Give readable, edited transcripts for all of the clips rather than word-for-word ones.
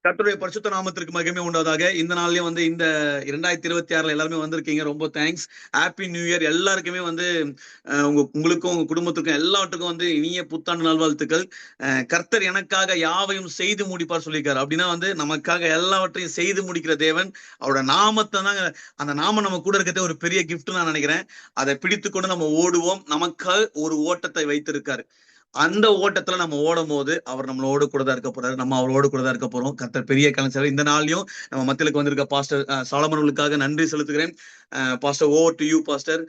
கர்த்தருடைய பரிசுத்த நாமத்திற்கு மகிமை உண்டாவதாக. இந்த நாள்லயும் இந்த 2026 எல்லாருமே வந்திருக்கீங்க. ரொம்ப தேங்க்ஸ். ஹாப்பி நியூ இயர் எல்லாருக்குமே உங்களுக்கும் உங்க குடும்பத்துக்கும் எல்லாத்துக்கும் இனிய புத்தாண்டு நல்வாழ்த்துக்கள். கர்த்தர் எனக்காக யாவையும் செய்து முடிப்பார் சொல்லியிருக்காரு. அப்படின்னா நமக்காக எல்லாவற்றையும் செய்து முடிக்கிற தேவன். அவரோட நாமத்தை தான், அந்த நாமம் நம்ம கூட இருக்கிறதே ஒரு பெரிய கிஃப்ட் நான் நினைக்கிறேன். அதை பிடித்துக்கொண்டு நம்ம ஓடுவோம். நமக்காக ஒரு ஓட்டத்தை வைத்திருக்காரு. அந்த ஓட்டத்துல நம்ம ஓடும் போது அவர் நம்மளோடு கூட தான் இருக்க போறாரு. நம்ம அவரோடு கூட தான் இருக்க போறோம். கர்த்தர் பெரிய கலைஞர். இந்த நாள்லயும் நம்ம மத்தியிலுக்கு வந்திருக்க பாஸ்டர் சாலமன்களுக்காக நன்றி செலுத்துகிறேன். Pastor, over to you pastor.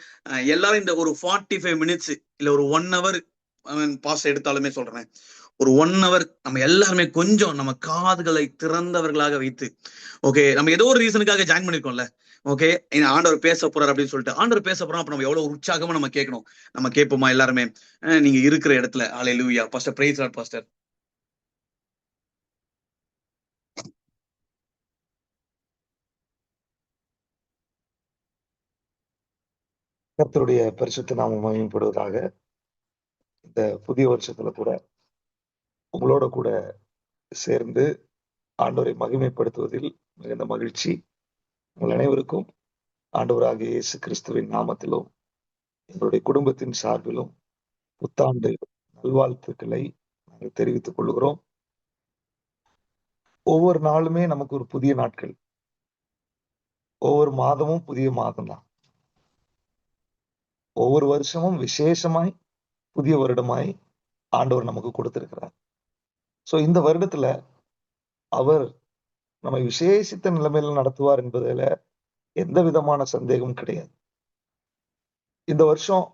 எல்லாரும் இந்த ஒரு 45 மினிட்ஸ் இல்ல ஒரு 1 hour பாஸ்டர் எடுத்தாலுமே சொல்றேன், ஒரு 1 hour நம்ம எல்லாருமே கொஞ்சம் நம்ம காதுகளை திறந்தவர்களாக வைத்து, ஓகே, நம்ம ஏதோ ஒரு ரீசனுக்காக ஜாயின் பண்ணிருக்கோம்ல, ஓகே, ஆண்டவர் பேச போறாரு அப்படின்னு சொல்லிட்டு ஆண்டவர் பேச போறோம். அப்ப நம்ம எவ்வளவு உற்சாகமா நம்ம கேட்கணும். நம்ம கேட்போமா எல்லாருமே? நீங்க இருக்கிற இடத்துல hallelujah. Pastor, praise lord pastor. கர்த்தருடைய பரிசுத்த நாமம் மகிமைப்படுவதாக. இந்த புதிய வருஷத்துல கூட உங்களோட கூட சேர்ந்து ஆண்டவரை மகிமைப்படுத்துவதில் மிகுந்த மகிழ்ச்சி. உங்கள் அனைவருக்கும் ஆண்டவராகிய இயேசு கிறிஸ்துவின் நாமத்திலும் எங்களுடைய குடும்பத்தின் சார்பிலும் புத்தாண்டு நல்வாழ்த்துக்களை நாங்கள் தெரிவித்துக் கொள்கிறோம். ஒவ்வொரு நாளுமே நமக்கு ஒரு புதிய நாட்கள், ஒவ்வொரு மாதமும் புதிய மாதம் தான். ஒவ்வொரு வருஷமும் விசேஷமாய் புதிய வருடமாய் ஆண்டவர் நமக்கு கொடுத்திருக்கிறார். சோ இந்த வருடத்துல அவர் நம்மை விசேஷித்த நிலைமையில நடத்துவார் என்பதில எந்த விதமான சந்தேகமும் கிடையாது. இந்த வருஷம்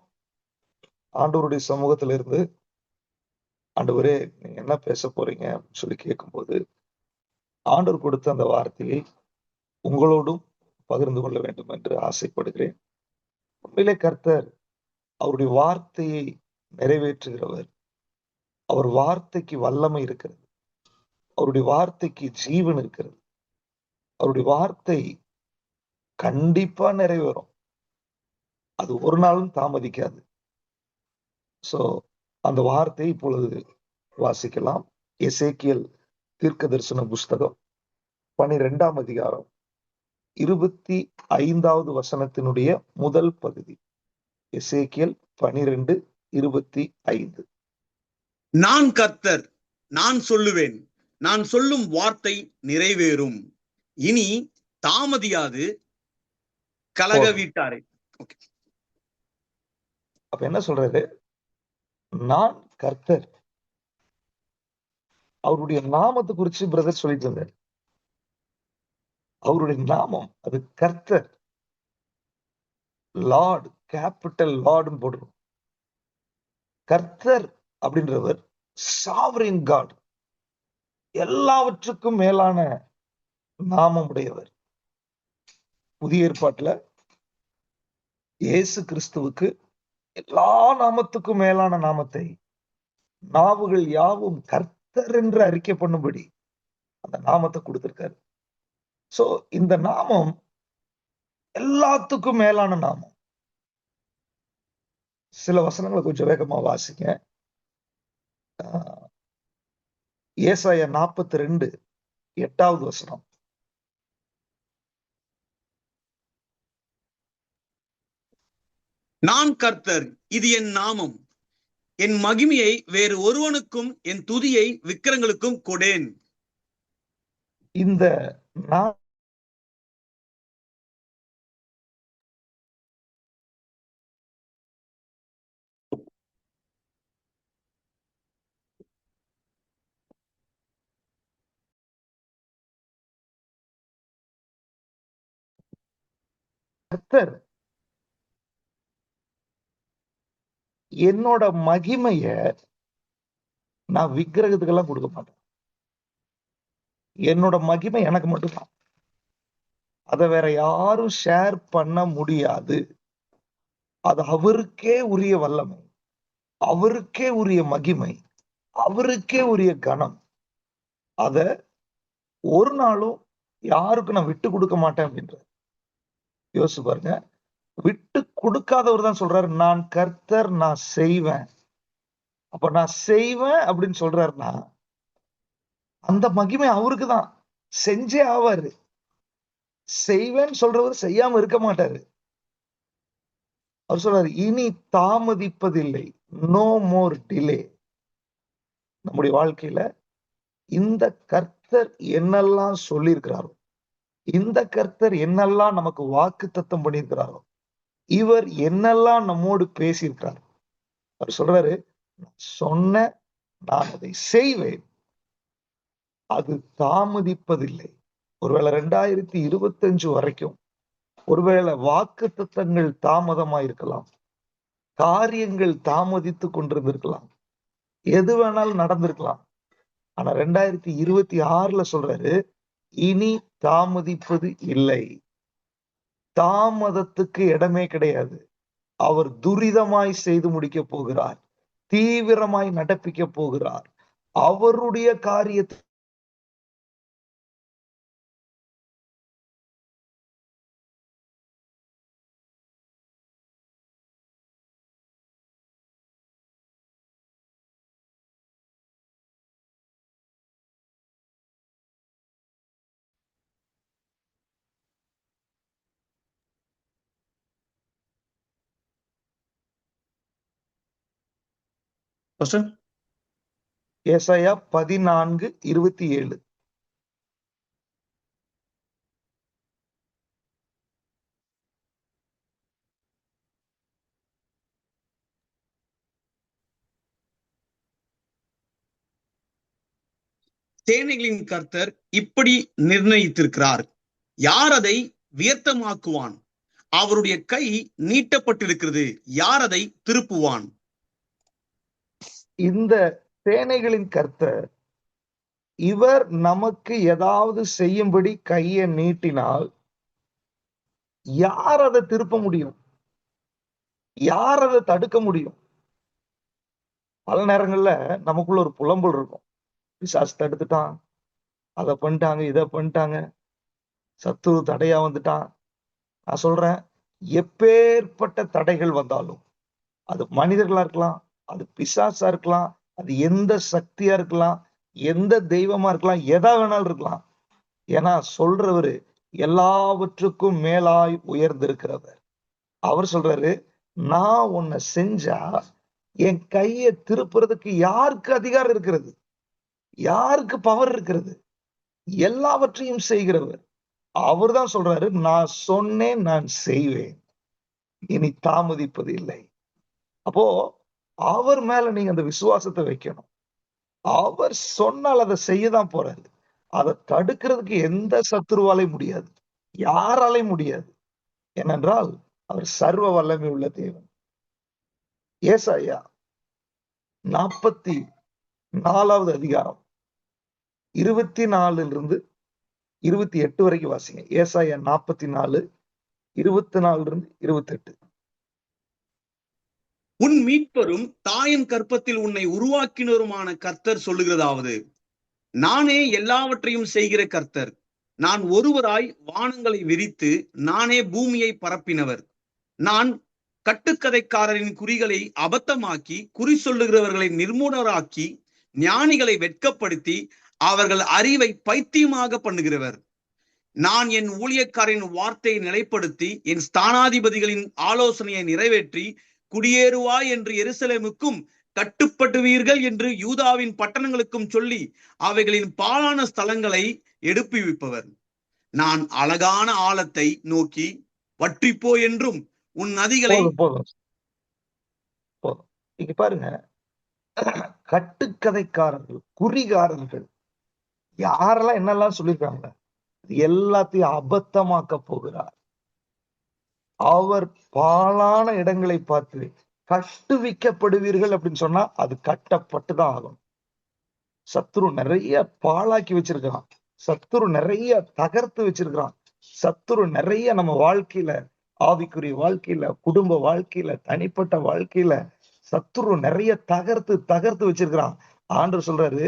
ஆண்டவருடைய சமூகத்துல இருந்து, ஆண்டவரே நீங்க என்ன பேச போறீங்க அப்படின்னு சொல்லி கேட்கும்போது, ஆண்டவர் கொடுத்த அந்த வார்த்தையை உங்களோடும் பகிர்ந்து கொள்ள வேண்டும் என்று ஆசைப்படுகிறேன். உண்மையிலே கர்த்தர் அவருடைய வார்த்தையை நிறைவேற்றுகிறவர். அவர் வார்த்தைக்கு வல்லமை இருக்கிறது. அவருடைய வார்த்தைக்கு ஜீவன் இருக்கிறது. அவருடைய வார்த்தை கண்டிப்பா நிறைவேறும். அது ஒரு நாளும் தாமதிக்காது. சோ அந்த வார்த்தை இப்பொழுது வாசிக்கலாம். எசேக்கியேல் தீர்க்கதரிசன புஸ்தகம் 12ஆம் அதிகாரம் 25வது வசனத்தினுடைய முதல் பகுதி. எசேக்கியேல் 12:25. நான் கர்த்தர், நான் சொல்லுவேன், நான் சொல்லும் வார்த்தை நிறைவேறும், இனி தாமதியாது, கலக வீட்டாரே. அப்ப என்ன சொல்றாரு? நான் கர்த்தர். அவருடைய நாமத்தை குறிச்சு பிரதர் சொல்லிட்டு இருந்தார். அவருடைய நாமம் அது கர்த்தர். லார்ட், கேபிட்டல் லார்ட்னு போடுறோம். கர்த்தர் அப்படின்றவர் சாவரின் காட், எல்லாவற்றுக்கும் மேலான நாமம் உடையவர். புதிய ஏற்பாட்டுல இயேசு கிறிஸ்துவுக்கு எல்லா நாமத்துக்கும் மேலான நாமத்தை நாவுகள் யாவும் கர்த்தர் என்று அறிக்கை பண்ணும்படி அந்த நாமத்தை கொடுத்திருக்காரு. சோ இந்த நாமம் எல்லாத்துக்கும் மேலான நாமம். சில வசனங்களை கொஞ்சம் வேகமா வாசிங்க. ஏசாயா 42:8வது வசனம். நான் கர்த்தர், இது என் நாமம், என் மகிமையை வேறு ஒருவனுக்கும் என் துதியை விக்கிரங்களுக்கும் கொடேன். இந்த கர்த்தர் என்னோட மகிமைய நான் விக்கிரகத்துக்கெல்லாம் கொடுக்க மாட்டேன். என்னோட மகிமை எனக்கு மட்டும்தான். அதை வேற யாரும் ஷேர் பண்ண முடியாது. அது அவருக்கே உரிய வல்லமை, அவருக்கே உரிய மகிமை, அவருக்கே உரிய கணம். அத ஒரு நாளும் யாருக்கும் நான் விட்டு கொடுக்க மாட்டேன் அப்படின்ற. யோசிச்சு பாருங்க. விட்டு கொடுக்காதவர் தான் சொல்றாரு, நான் கர்த்தர், நான் செய்வேன். அப்ப நான் செய்வேன் அப்படின்னு சொல்றாருன்னா அந்த மகிமை அவருக்கு தான். செஞ்சே ஆவாரு. செய்வேன்னு சொல்றவர் செய்யாம இருக்க மாட்டாரு. அவர் சொல்றாரு, இனி தாமதிப்பதில்லை. No more delay. நம்முடைய வாழ்க்கையில இந்த கர்த்தர் என்னெல்லாம் சொல்லியிருக்கிறாரோ, இந்த கர்த்தர் என்னெல்லாம் நமக்கு வாக்குத்தத்தம் பண்ணியிருக்கிறாரோ, இவர் என்னெல்லாம் நம்மோடு பேசியிருக்கிறார். அவர் சொல்றாரு, சொன்ன நான் அதை செய்வேன். அது தாமதிப்பதில்லை. ஒருவேளை 2025 வரைக்கும் ஒருவேளை வாக்குத்தத்தங்கள் தாமதமாயிருக்கலாம், காரியங்கள் தாமதித்துக் கொண்டிருந்திருக்கலாம், எது வேணாலும் நடந்திருக்கலாம். ஆனா 2026ல சொல்றாரு, இனி தாமதிப்பது இல்லை. தாமதத்துக்கு இடமே கிடையாது. அவர் துரிதமாய் செய்து முடிக்க போகிறார். தீவிரமாய் நடப்பிக்க போகிறார். அவருடைய காரியத்தை பாஸ்டர் ஏசாயா 14:27. சேனைகளின் கர்த்தர் இப்படி நிர்ணயித்திருக்கிறார், யார் அதை வியர்த்தமாக்குவான்? அவருடைய கை நீட்டப்பட்டிருக்கிறது, யார் அதை திருப்புவான்? இந்த சேனைகளின் கர்த்தர், இவர் நமக்கு ஏதாவது செய்யும்படி கையை நீட்டினால் யார் அதை திருப்ப முடியும்? யார் அதை தடுக்க முடியும்? பல நேரங்கள்ல நமக்குள்ள ஒரு புலம்பல் இருக்கும். பிசாசு தடுத்துட்டான், அதை பண்ணிட்டாங்க, இதை பண்ணிட்டாங்க, சத்துரு தடையா வந்துட்டான். நான் சொல்றேன், எப்பேற்பட்ட தடைகள் வந்தாலும், அது மனிதர்களா இருக்கலாம், அது பிசாசா இருக்கலாம், அது எந்த சக்தியா இருக்கலாம், எந்த தெய்வமா இருக்கலாம், எதா வேணாலும் இருக்கலாம். ஏன்னா சொல்றவரு எல்லாவற்றுக்கும் மேலாய் உயர்ந்திருக்கிறவர். அவர் சொல்றாரு, நான் உன்னை செஞ்சா என் கையை திருப்புறதுக்கு யாருக்கு அதிகாரம் இருக்கிறது? யாருக்கு பவர் இருக்கிறது? எல்லாவற்றையும் செய்கிறவர் அவர் தான் சொல்றாரு, நான் சொன்னேன், நான் செய்வேன், இனி தாமதிப்பது இல்லை. அப்போ அவர் மேல நீங்க அந்த விசுவாசத்தை வைக்கணும். அவர் சொன்னால் அதை செய்யதான் போறாரு. அதை தடுக்கிறதுக்கு எந்த சத்துருவாலையும் முடியாது, யாராலையும் முடியாது. ஏனென்றால் அவர் சர்வ வல்லமை உள்ள தேவன். ஏசாயா 44வது அதிகாரம் 24 28 வரைக்கும் வாசிங்க. ஏசாயா 44 24 உன் மீட்பரும் தாயின் கற்பத்தில் உன்னை உருவாக்கினருமான கர்த்தர் சொல்லுகிறதாவது, நானே எல்லாவற்றையும் செய்கிற கர்த்தர். நான் ஒருவராய் வானங்களை விரித்து நானே பூமியை பரப்பினவர். நான் கட்டுக்கதைக்காரரின் குறிகளை அபத்தமாக்கி குறி சொல்லுகிறவர்களை நிர்மூலராக்கி ஞானிகளை வெட்கப்படுத்தி அவர்கள் அறிவை பைத்தியமாக பண்ணுகிறவர். நான் என் ஊழியக்காரின் வார்த்தையை நிலைப்படுத்தி என் ஸ்தானாதிபதிகளின் ஆலோசனையை நிறைவேற்றி குடியேறுவாய் என்று எருசலேமுக்கும் கட்டுப்படுவீர்கள் என்று யூதாவின் பட்டணங்களுக்கும் சொல்லி அவைகளின் பாழான ஸ்தலங்களை எடுப்புவிப்பவர். நான் அழகான ஆழத்தை நோக்கி வற்றிப்போ என்றும் உன் நதிகளை போதும். இங்க பாருங்க, கட்டுக்கதைக்காரர்கள், குறிகாரர்கள் யாரெல்லாம் என்னெல்லாம் சொல்லியிருக்காங்க, எல்லாத்தையும் அபத்தமாக்க போகிறார். அவர் பாழான இடங்களை பார்த்து கட்டுவிக்கப்படுவீர்கள் அப்படின்னு சொன்னா அது கட்டப்பட்டுதான் ஆகும். சத்துரு நிறைய பாழாக்கி வச்சிருக்கிறான், சத்துரு நிறைய தகர்த்து வச்சிருக்கிறான், சத்துரு நிறைய நம்ம வாழ்க்கையில, ஆவிக்குரிய வாழ்க்கையில, குடும்ப வாழ்க்கையில, தனிப்பட்ட வாழ்க்கையில சத்துரு நிறைய தகர்த்து வச்சிருக்கிறான். ஆண்டவர் சொல்றாரு,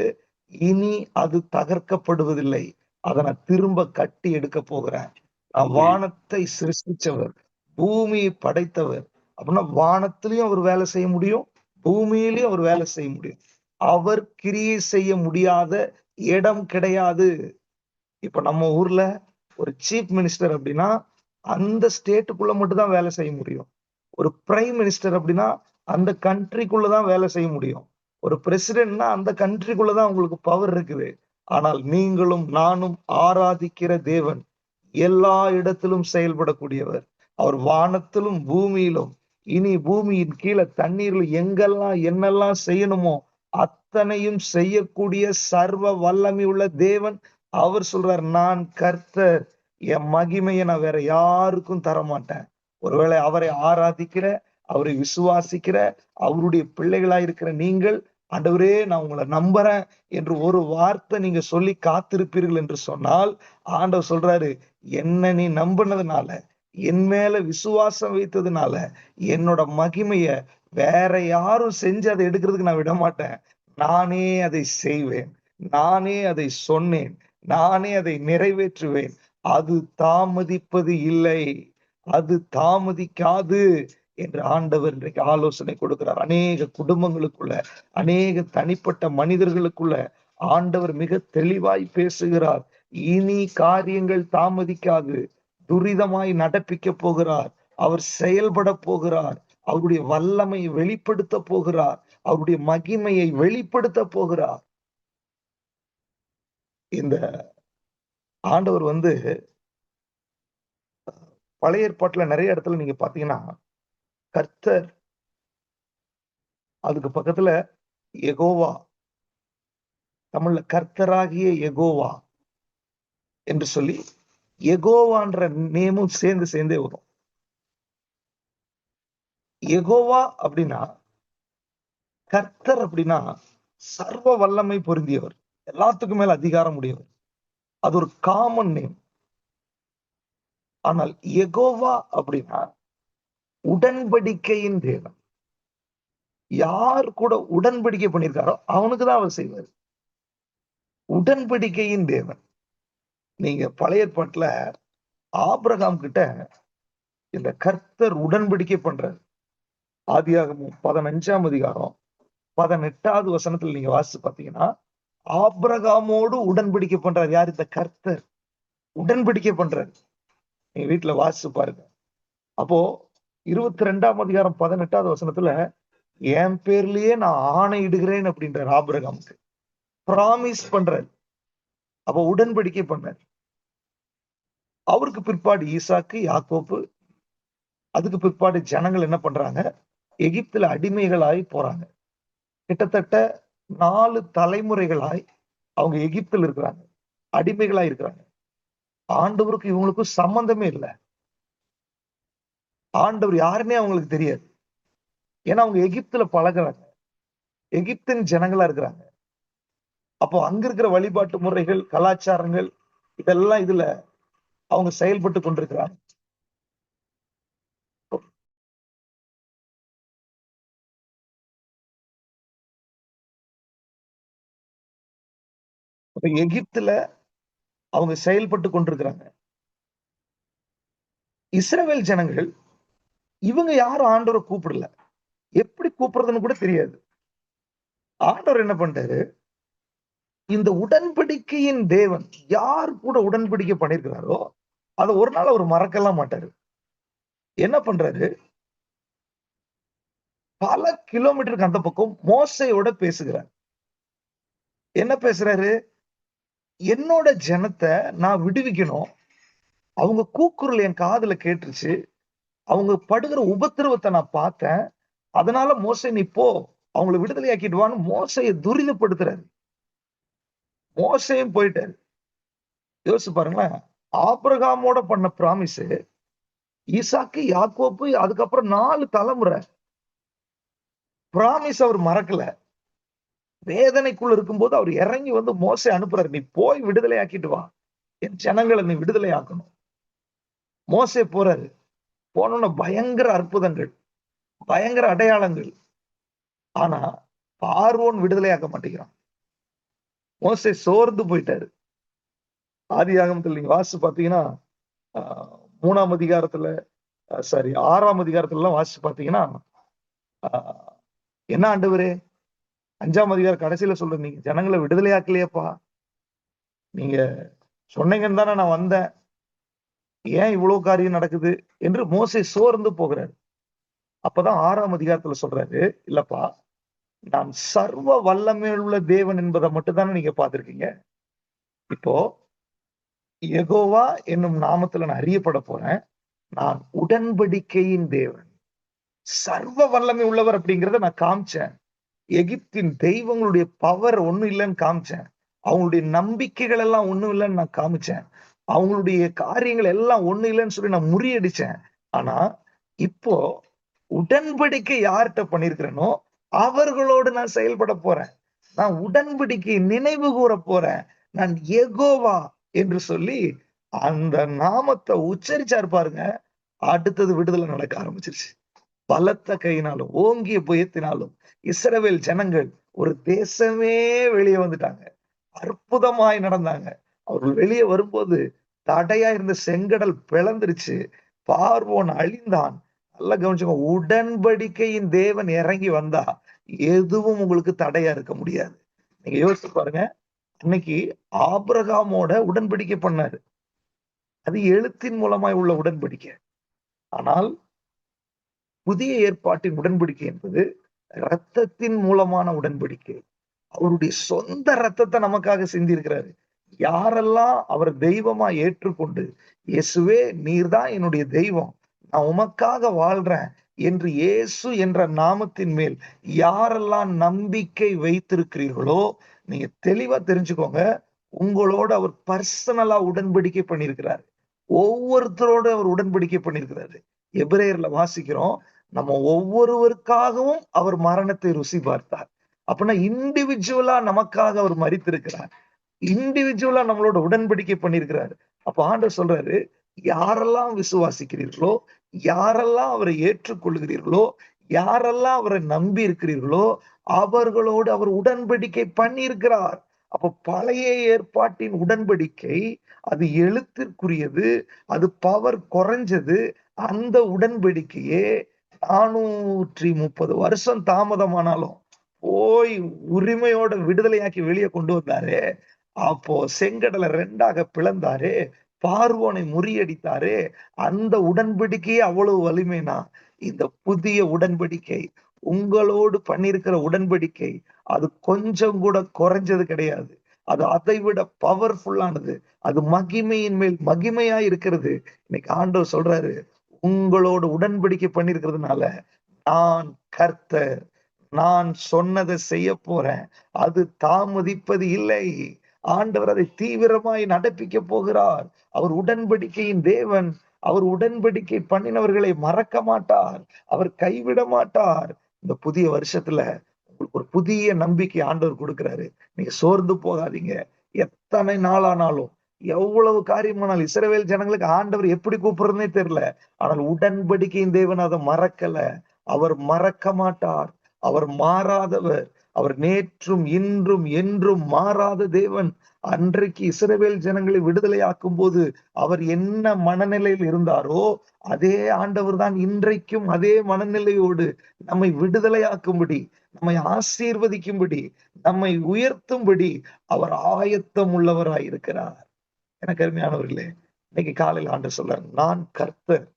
இனி அது தகர்க்கப்படுவதில்லை, அதை நான் திரும்ப கட்டி எடுக்க போகிறேன். நான் வானத்தை சிருஷ்டிச்சவர், பூமியை படைத்தவர். அப்படின்னா வானத்திலையும் அவர் வேலை செய்ய முடியும், பூமியிலையும் அவர் வேலை செய்ய முடியும். அவர் கிரியை செய்ய முடியாத இடம் கிடையாது. இப்ப நம்ம ஊர்ல ஒரு சீஃப் மினிஸ்டர் அப்படின்னா அந்த ஸ்டேட்டுக்குள்ள மட்டும் தான் வேலை செய்ய முடியும். ஒரு பிரைம் மினிஸ்டர் அப்படின்னா அந்த கண்ட்ரிக்குள்ளதான் வேலை செய்ய முடியும். ஒரு பிரசிடென்ட்னா அந்த கண்ட்ரிக்குள்ளதான் உங்களுக்கு பவர் இருக்குது. ஆனால் நீங்களும் நானும் ஆராதிக்கிற தேவன் எல்லா இடத்திலும் செயல்படக்கூடியவர். அவர் வானத்திலும் பூமியிலும், இனி பூமியின் கீழே தண்ணீர்ல எங்கெல்லாம் என்னெல்லாம் செய்யணுமோ அத்தனையும் செய்யக்கூடிய சர்வ வல்லமை உள்ள தேவன். அவர் சொல்றார், நான் கர்த்தர், என் மகிமையை நான் வேற யாருக்கும் தர மாட்டேன். ஒருவேளை அவரை ஆராதிக்கிற, அவரை விசுவாசிக்கிற, அவருடைய பிள்ளைகளாயிருக்கிற நீங்கள், ஆண்டவரே நான் உங்களை நம்புறேன் என்று ஒரு வார்த்தை நீங்க சொல்லி காத்திருப்பீர்கள் என்று சொன்னால், ஆண்டவர் சொல்றாரு, என்ன நீ நம்பினதுனால, என் மேல விசுவாசம் வைத்ததுனால என்னோட மகிமைய வேற யாரும் செஞ்சு அதை எடுக்கிறதுக்கு நான் விட மாட்டேன். நானே அதை செய்வேன், நானே அதை சொன்னேன், நானே அதை நிறைவேற்றுவேன். அது தாமதிப்பது இல்லை, அது தாமதிக்காது என்று ஆண்டவர் இன்றைக்கு ஆலோசனை கொடுக்கிறார். அநேக குடும்பங்களுக்குள்ள, அநேக தனிப்பட்ட மனிதர்களுக்குள்ள ஆண்டவர் மிக தெளிவாய் பேசுகிறார். இனி காரியங்கள் தாமதிக்காது, துரிதமாய் நடப்பிக்க போகிறார். அவர் செயல்பட போகிறார். அவருடைய வல்லமையை வெளிப்படுத்த போகிறார். அவருடைய மகிமையை வெளிப்படுத்த போகிறார். இந்த ஆண்டவர் பழைய ஏற்பாட்டுல நிறைய இடத்துல நீங்க பாத்தீங்கன்னா கர்த்தர், அதுக்கு பக்கத்துல யெகோவா, தமிழ்ல கர்த்தராகிய யெகோவா என்று சொல்லி யெகோவான்ற நேமும் சேர்ந்தே வரும். யெகோவா அப்படின்னா, கர்த்தர் அப்படின்னா சர்வ வல்லமை பொருந்தியவர், எல்லாத்துக்கும் மேல அதிகாரம் உடையவர். அது ஒரு காமன் நேம். ஆனால் யெகோவா அப்படின்னா உடன்படிக்கையின் தேவன். யார் கூட உடன்படிக்கை பண்ணியிருக்காரோ அவனுக்குதான் அவர் செய்வார். உடன்படிக்கையின் தேவன். நீங்க பழைய ஏற்பாட்டுல ஆபிரகாம் கிட்ட இந்த கர்த்தர் உடன்படிக்கை பண்றார். ஆதியாகமம் 15ஆம் அதிகாரம் 18வது வசனத்துல நீங்க வாசிச்சு பாத்தீங்கன்னா, ஆபிரகாமோடு உடன்படிக்கை பண்றார். யார்? இந்த கர்த்தர் உடன்படிக்கை பண்றாரு. நீங்க வீட்டுல வாசிச்சு பாருங்க. அப்போ 22ஆம் அதிகாரம் 18வது வசனத்துல, என் பேர்லயே நான் ஆணையிடுகிறேன் அப்படின்றார் ஆபிரகாமுக்கு. பிராமிஸ் பண்றாரு. அப்போ உடன்படிக்கை பண்றாரு. அவருக்கு பிற்பாடு ஈசாக்கு, யாக்கோப்பு, அதுக்கு பிற்பாடு ஜனங்கள் என்ன பண்றாங்க? எகிப்துல அடிமைகளாய் போறாங்க. கிட்டத்தட்ட 4 தலைமுறைகளாய் அவங்க எகிப்தில் இருக்கிறாங்க, அடிமைகளாய் இருக்கிறாங்க. ஆண்டவருக்கு இவங்களுக்கும் சம்பந்தமே இல்லை. ஆண்டவர் யாருன்னே அவங்களுக்கு தெரியாது. ஏன்னா அவங்க எகிப்துல பழகுறாங்க, எகிப்தின் ஜனங்களா இருக்கிறாங்க. அப்போ அங்க இருக்கிற வழிபாட்டு முறைகள், கலாச்சாரங்கள், இதெல்லாம் இதுல அவங்க செயல்பட்டு கொண்டிருக்கிறாங்க. எகிப்துல அவங்க செயல்பட்டு கொண்டிருக்கிறாங்க. இஸ்ரவேல் ஜனங்கள் இவங்க யாரும் ஆண்டவரை கூப்பிடல, எப்படி கூப்பிடுறதுன்னு கூட தெரியாது. ஆண்டவர் என்ன பண்றாரு? இந்த உடன்படிக்கையின் தேவன் யார் கூட உடன்படிக்கை பண்ணிருக்கிறாரோ அதை ஒரு நாள் அவர் மறக்கலாம் மாட்டாரு. என்ன பண்றாரு? பல கிலோமீட்டருக்கு அந்த பக்கம் மோசையோட பேசுகிறார். என்ன பேசுறாரு? என்னோட ஜனத்தை நான் விடுவிக்கணும், அவங்க கூக்குரல் என் காதுல கேட்டுருச்சு, அவங்க படுகிற உபத்திரவத்தை நான் பார்த்தேன், அதனால மோசே நீ போ, அவங்களை விடுதலையாக்கிடுவான்னு மோசையை துரிதப்படுத்துறாரு. மோசையும் போயிட்டாரு. யோசிச்சு பாருங்களேன், ஆபிரகாமோட பண்ண பிராமிஸ், ஈசாக்கு, யாக்கோப்பு, அதுக்கப்புறம் 4 தலைமுறை பிராமிஸ் அவர் மறக்கல. வேதனைக்குள்ள இருக்கும்போது அவர் இறங்கி மோசே அனுப்புறாரு, நீ போய் விடுதலை ஆக்கிட்டு வா, என் ஜனங்களை நீ விடுதலை ஆக்கணும். மோசே போறாரு. போனோன்னு பயங்கர அற்புதங்கள், பயங்கர அடையாளங்கள். ஆனா பார்வோன் விடுதலை ஆக்க மாட்டேங்கிறான். மோசே சோர்ந்து போயிட்டாரு. ஆதியாகமத்தில் நீங்க வாசிச்சு பாத்தீங்கன்னா, 3ஆம் அதிகாரத்துல, சாரி 6ஆம் அதிகாரத்துல எல்லாம் வாசிச்சு பாத்தீங்கன்னா, என்ன ஆண்டவரே, 5ஆம் அதிகாரம் கடைசியில சொல்ற, நீங்க ஜனங்களை விடுதலையாக்கலையப்பா, நீங்க சொன்னீங்கன்னு தானே நான் வந்தேன், ஏன் இவ்வளவு காரியம் நடக்குது என்று மோசே சோர்ந்து போகிறாரு. அப்பதான் 6ஆம் அதிகாரத்துல சொல்றாரு, இல்லப்பா, நான் சர்வ வல்லமையுள்ள தேவன் என்பதை மட்டும் தானே நீங்க பார்த்திருக்கீங்க. இப்போ யெகோவா என்னும் நாமத்துல நான் அறியப்பட போறேன். நான் உடன்படிக்கையின் தேவன், சர்வ வல்லமை உள்ளவர் அப்படிங்கறத நான் காமிச்சேன். எகிப்தின் தெய்வங்களுடைய பவர் ஒண்ணும் இல்லைன்னு காமிச்சேன். அவங்களுடைய நம்பிக்கைகள் எல்லாம் ஒண்ணும் இல்லைன்னு நான் காமிச்சேன். அவங்களுடைய காரியங்கள் எல்லாம் ஒண்ணு இல்லைன்னு சொல்லி நான் முறியடிச்சேன். ஆனா இப்போ உடன்படிக்கை யார்கிட்ட பண்ணிருக்கிறேனோ அவர்களோடு நான் செயல்பட போறேன். நான் உடன்படிக்கை நினைவு கூற போறேன். நான் யெகோவா என்று சொல்லி அந்த நாமத்தை உச்சரிச்சாரு பாருங்க. அடுத்தது விடுதலை நடக்க ஆரம்பிச்சிருச்சு. பலத்த கையினாலும் ஓங்கிய புயத்தினாலும் இஸ்ரவேல் ஜனங்கள் ஒரு தேசமே வெளியே வந்துட்டாங்க. அற்புதமாய் நடந்தாங்க. அவர்கள் வெளியே வரும்போது தடையா இருந்த செங்கடல் பிளந்துருச்சு. பார்வோன் அழிந்தான். நல்லா கவனிச்சுங்க, உடன்படிக்கையின் தேவன் இறங்கி வந்தா எதுவும் உங்களுக்கு தடையா இருக்க முடியாது. நீங்க யோசிச்சு பாருங்க, இன்னைக்கு ஆபிரகாமோட உடன்படிக்கை பண்ணாரு. அது எழுத்தின் மூலமாய் உள்ள உடன்படிக்கை. ஆனால் புதிய ஏற்பாட்டின் உடன்படிக்கை என்பது இரத்தத்தின் மூலமான உடன்படிக்கை. அவருடைய சொந்த ரத்தத்தை நமக்காக சிந்தி இருக்கிறாரு. யாரெல்லாம் அவர் தெய்வமா ஏற்றுக்கொண்டு, இயேசுவே நீர்தான் என்னுடைய தெய்வம், நான் உமக்காக வாழ்றேன் என்று இயேசு என்ற நாமத்தின் மேல் யாரெல்லாம் நம்பிக்கை வைத்திருக்கிறீர்களோ, நீங்க தெளிவா தெரிஞ்சுக்கோங்க, உங்களோட அவர் பர்சனலா உடன்படிக்கை பண்ணியிருக்கிறார். ஒவ்வொருத்தரோட அவர் உடன்படிக்கை பண்ணியிருக்கிறாரு. எபிரேயர்ல வாசிக்கிறோம், நம்ம ஒவ்வொருவருக்காகவும் அவர் மரணத்தை ருசி பார்த்தார். அப்படின்னா இண்டிவிஜுவலா நமக்காக அவர் மரித்திருக்கிறார். இண்டிவிஜுவலா நம்மளோட உடன்படிக்கை பண்ணியிருக்கிறாரு. அப்ப ஆண்டவர் சொல்றாரு, யாரெல்லாம் விசுவாசிக்கிறீர்களோ, யாரெல்லாம் அவரை ஏற்றுக்கொள்கிறீர்களோ, யாரெல்லாம் அவரை நம்பி இருக்கிறீர்களோ அவர்களோடு அவர் உடன்படிக்கை பண்ணியிருக்கிறார். அப்ப பழைய ஏற்பாட்டின் உடன்படிக்கை அது எழுத்திற்குரியது, அது பவர் குறைஞ்சது. அந்த உடன்படிக்கையே 430 வருஷம் தாமதமானாலும் போய் உரிமையோட விடுதலையாக்கி வெளியே கொண்டு வந்தாரு. அப்போ செங்கடலை 2ஆக பிளந்தாரு, பார்வோனை முறியடித்தாரு. அந்த உடன்படிக்கையே அவ்வளவு வலிமைனா, இந்த புதிய உடன்படிக்கை உங்களோடு பண்ணிருக்கிற உடன்படிக்கை அது கொஞ்சம் கூட குறைஞ்சது கிடையாது. அது அதை விட பவர்ஃபுல்லானது. அது மகிமையின் மேல் மகிமையா இருக்கிறது. இன்னைக்கு ஆண்டவர் சொல்றாரு, உங்களோடு உடன்படிக்கை பண்ணிருக்கிறதுனால நான் கர்த்தர், நான் சொன்னதை செய்ய போறேன், அது தாமதிப்பது இல்லை. ஆண்டவர் அதை தீவிரமாய் நடப்பிக்க போகிறார். அவர் உடன்படிக்கையின் தேவன். அவர் உடன்படிக்கை பண்ணினவர்களை மறக்க மாட்டார், அவர் கைவிட மாட்டார். இந்த புதிய வருஷத்துல உங்களுக்கு ஒரு புதிய நம்பிக்கை ஆண்டவர் கொடுக்கிறாரு. நீங்க சோர்ந்து போகாதீங்க. எத்தனை நாளானாலும், எவ்வளவு காரியமானாலும், இஸ்ரவேல் ஜனங்களுக்கு ஆண்டவர் எப்படி கூப்பிடுறதுனே தெரியல. ஆனால் உடன்படிக்கையின் தேவன் அதை மறக்கல. அவர் மறக்க மாட்டார். அவர் மாறாதவர். அவர் நேற்றும் இன்றும் என்றும் மாறாத தேவன். அன்றைக்கு இஸ்ரவேல் ஜனங்களை விடுதலையாக்கும் போது அவர் என்ன மனநிலையில் இருந்தாரோ அதே ஆண்டவர் தான் இன்றைக்கும் அதே மனநிலையோடு நம்மை விடுதலையாக்கும்படி, நம்மை ஆசீர்வதிக்கும்படி, நம்மை உயர்த்தும்படி அவர் ஆயத்தம் உள்ளவராய் இருக்கிறார். எனக்கு அருமையானவர்களே, இன்னைக்கு காலையில் ஆண்டவர் சொல்றார், நான் கர்த்தர்,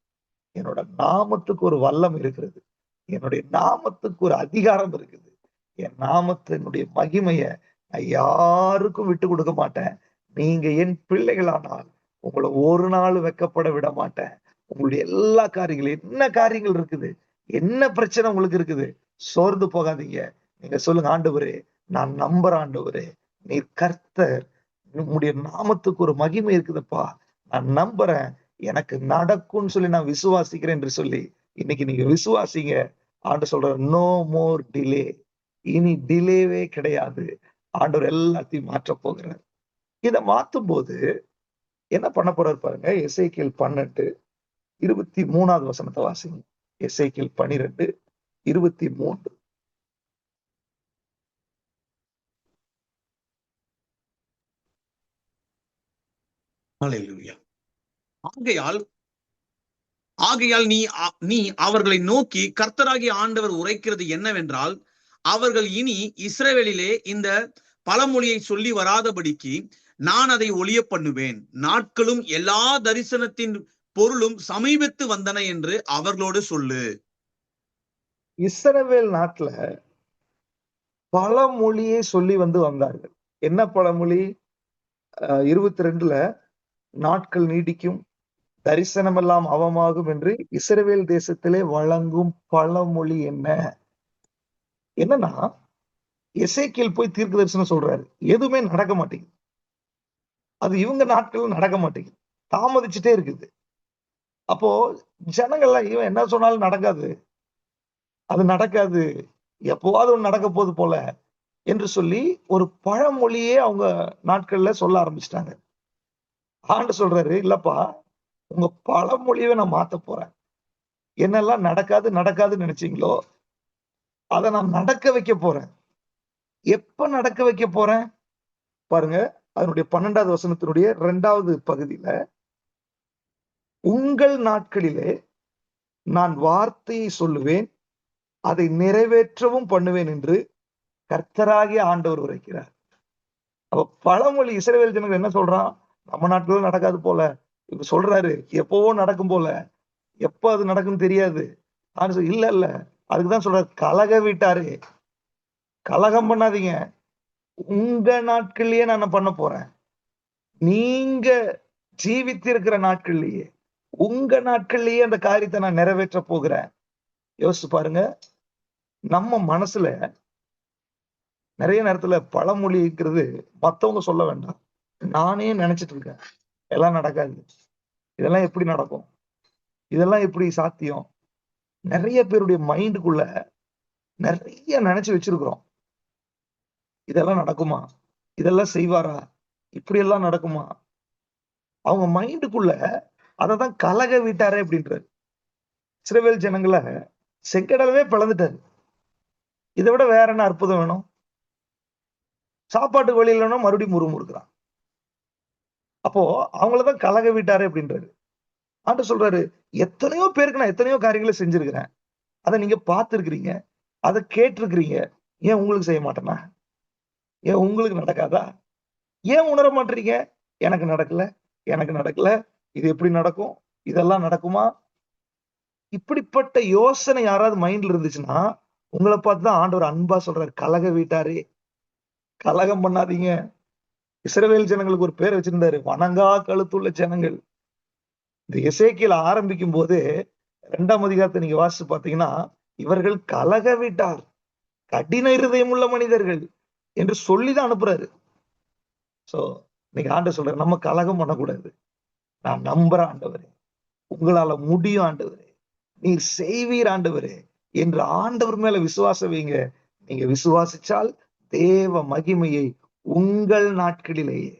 என்னோட நாமத்துக்கு ஒரு வல்லம் இருக்கிறது, என்னுடைய நாமத்துக்கு ஒரு அதிகாரம் இருக்குது, என் நாமத்தினுடைய மகிமைய நான் யாருக்கும் விட்டு கொடுக்க மாட்டேன். நீங்க என் பிள்ளைகளானால் உங்களை ஒரு நாள் வெக்கப்பட விட மாட்டேன். உங்களுடைய எல்லா காரியங்களும், என்ன காரியங்கள் இருக்குது, என்ன பிரச்சனை உங்களுக்கு இருக்குது, சோர்ந்து போகாதீங்க. நீங்க சொல்லுங்க, ஆண்டவரே நான் நம்புறேன், ஆண்டவரே நீர் கர்த்தர், உங்களுடைய நாமத்துக்கு ஒரு மகிமை இருக்குதுப்பா, நான் நம்புறேன், எனக்கு நடக்கும்னு சொல்லி நான் விசுவாசிக்கிறேன் என்று சொல்லி இன்னைக்கு நீங்க விசுவாசிங்க. ஆண்டு சொல்ற, நோ மோர் டிலே. இனி டிலேவே கிடையாது. ஆண்டவர் எல்லாத்தையும் மாற்ற போகிறார். இதை மாத்தும் போது என்ன பண்ண போறாரு பாருங்க. எசேக்கியேல் 12:23 வசனத்தை வாசிங்க. எசேக்கியேல் 12:23. ஆகையால் நீ அவர்களை நோக்கி, கர்த்தராகிய ஆண்டவர் உரைக்கிறது என்னவென்றால், அவர்கள் இனி இஸ்ரவேலிலே இந்த பழமொழியை சொல்லி வராதபடிக்கு நான் அதை ஒளிய பண்ணுவேன். நாட்களும் எல்லா தரிசனத்தின் பொருளும் சமீபத்து வந்தன என்று அவர்களோடு சொல்லு. இஸ்ரவேல் நாட்டுல பழமொழியை சொல்லி வந்தார்கள். என்ன பழமொழி? 22ல நாட்கள் நீடிக்கும், தரிசனமெல்லாம் அவமாகும் என்று இஸ்ரவேல் தேசத்திலே வழங்கும் பழமொழி என்ன? என்னன்னா, எசேக்கியேல் போய் தீர்க்க தரிசனம் சொல்றாரு, எதுவுமே நடக்க மாட்டேங்குது. அது இவங்க நாட்கள் நடக்க மாட்டேங்குது, தாமதிச்சுட்டே இருக்குது. அப்போ ஜனங்கள்லாம் இவன் என்ன சொன்னாலும் நடக்காது, அது நடக்காது, எப்போவாது ஒண்ணு நடக்க போகுது போல என்று சொல்லி ஒரு பழமொழியே அவங்க நாட்கள்ல சொல்ல ஆரம்பிச்சிட்டாங்க. ஆண்டு சொல்றாரு, இல்லப்பா, உங்க பழமொழியவே நான் மாத்த போறேன். என்னெல்லாம் நடக்காது நடக்காதுன்னு நினைச்சீங்களோ அதை நான் நடக்க வைக்க போறேன். எப்ப நடக்க வைக்க போறேன் பாருங்க. அதனுடைய 12வது வசனத்தினுடைய 2வது பகுதியில, உங்கள் நாட்களிலே நான் வார்த்தையை சொல்லுவேன், அதை நிறைவேற்றவும் பண்ணுவேன் என்று கர்த்தராகிய ஆண்டவர் உரைக்கிறார். அப்ப பழமொழி இஸ்ரவேல் ஜனங்கள் என்ன சொல்றான்? நம்ம நாட்டுல நடக்காது போல, இவர் சொல்றாரு எப்பவோ நடக்கும் போல, எப்ப அது நடக்கும்னு தெரியாது. இல்ல இல்ல, அதுக்குதான் சொல்றாரு, கலக வீட்டாரு, கலகம் பண்ணாதீங்க, உங்க நாட்கள்லயே நான் பண்ண போறேன். நீங்க ஜீவித்திருக்கிற நாட்கள்லயே, உங்க நாட்கள்லயே அந்த காரியத்தை நான் நிறைவேற்ற போகிறேன். யோசிச்சு பாருங்க. நம்ம மனசுல நிறைய நேரத்துல பழமொழி இருக்கிறது மத்தவங்க சொல்ல வேண்டாம், நானே நினைச்சிட்டு இருக்கேன், எல்லாம் நடக்காது, இதெல்லாம் எப்படி நடக்கும், இதெல்லாம் எப்படி சாத்தியம். நிறைய பேருடைய மைண்டுக்குள்ள நிறைய நினைச்சு வச்சிருக்கிறோம். இதெல்லாம் நடக்குமா, இதெல்லாம் செய்வாரா, இப்படி எல்லாம் நடக்குமா. அவங்க மைண்டுக்குள்ள அததான் கலக விட்டாரே அப்படின்றாரு. இஸ்ரவேல் ஜனங்களை செங்கடலவே பிளந்துட்டாரு. இதை விட வேற என்ன அற்புதம் வேணும்? சாப்பாட்டு வழி இல்லைன்னா மறுபடியும் முறுமுறுக்கிறான். அப்போ அவங்களதான் கலக விட்டாரே அப்படின்றாரு. ஆண்டு சொல்றாரு, எத்தனையோ பேருக்கு நான் எத்தனையோ காரியங்களை செஞ்சிருக்கிறேன், அதை நீங்க பார்த்திருக்கிறீங்க, அதை கேட்டிருக்கிறீங்க, ஏன் உங்களுக்கு செய்ய மாட்டேனா? ஏன் உங்களுக்கு நடக்காதா? ஏன் உணர மாட்டீங்க? எனக்கு நடக்கல, எனக்கு நடக்கல, இது எப்படி நடக்கும், இதெல்லாம் நடக்குமா? இப்படிப்பட்ட யோசனை யாராவது மைண்ட்ல இருந்துச்சுன்னா, உங்களை பார்த்துதான் ஆண்டவர் அன்பா சொல்றாரு, கலக வீட்டாரே, கலகம் பண்ணாதீங்க. இஸ்ரவேல் ஜனங்களுக்கு ஒரு பேர் வச்சிருந்தாரு, வணங்கா கழுத்துள்ள ஜனங்கள். இந்த எசேக்கியேல் ஆரம்பிக்கும் போது 2ஆம் அதிகாரத்தை நீங்க வாசிச்சு பாத்தீங்கன்னா, இவர்கள் கலக வீட்டார், கடின இருதயம் உள்ள மனிதர்கள் என்று சொல்லிதான் அனுப்புறாரு. சோ நீங்க ஆண்டவர் சொல்றாரு, நம்ம கலகம் பண்ணக்கூடாது, நான் நம்புறேன் ஆண்டவரே, உங்களால முடியும் ஆண்டவரே, நீர் செய்வீர் ஆண்டவரே என்று ஆண்டவர் மேல விசுவாசம் வைங்க. நீங்க விசுவாசிச்சால் தேவ மகிமையை உங்கள் நாட்களிலேயே,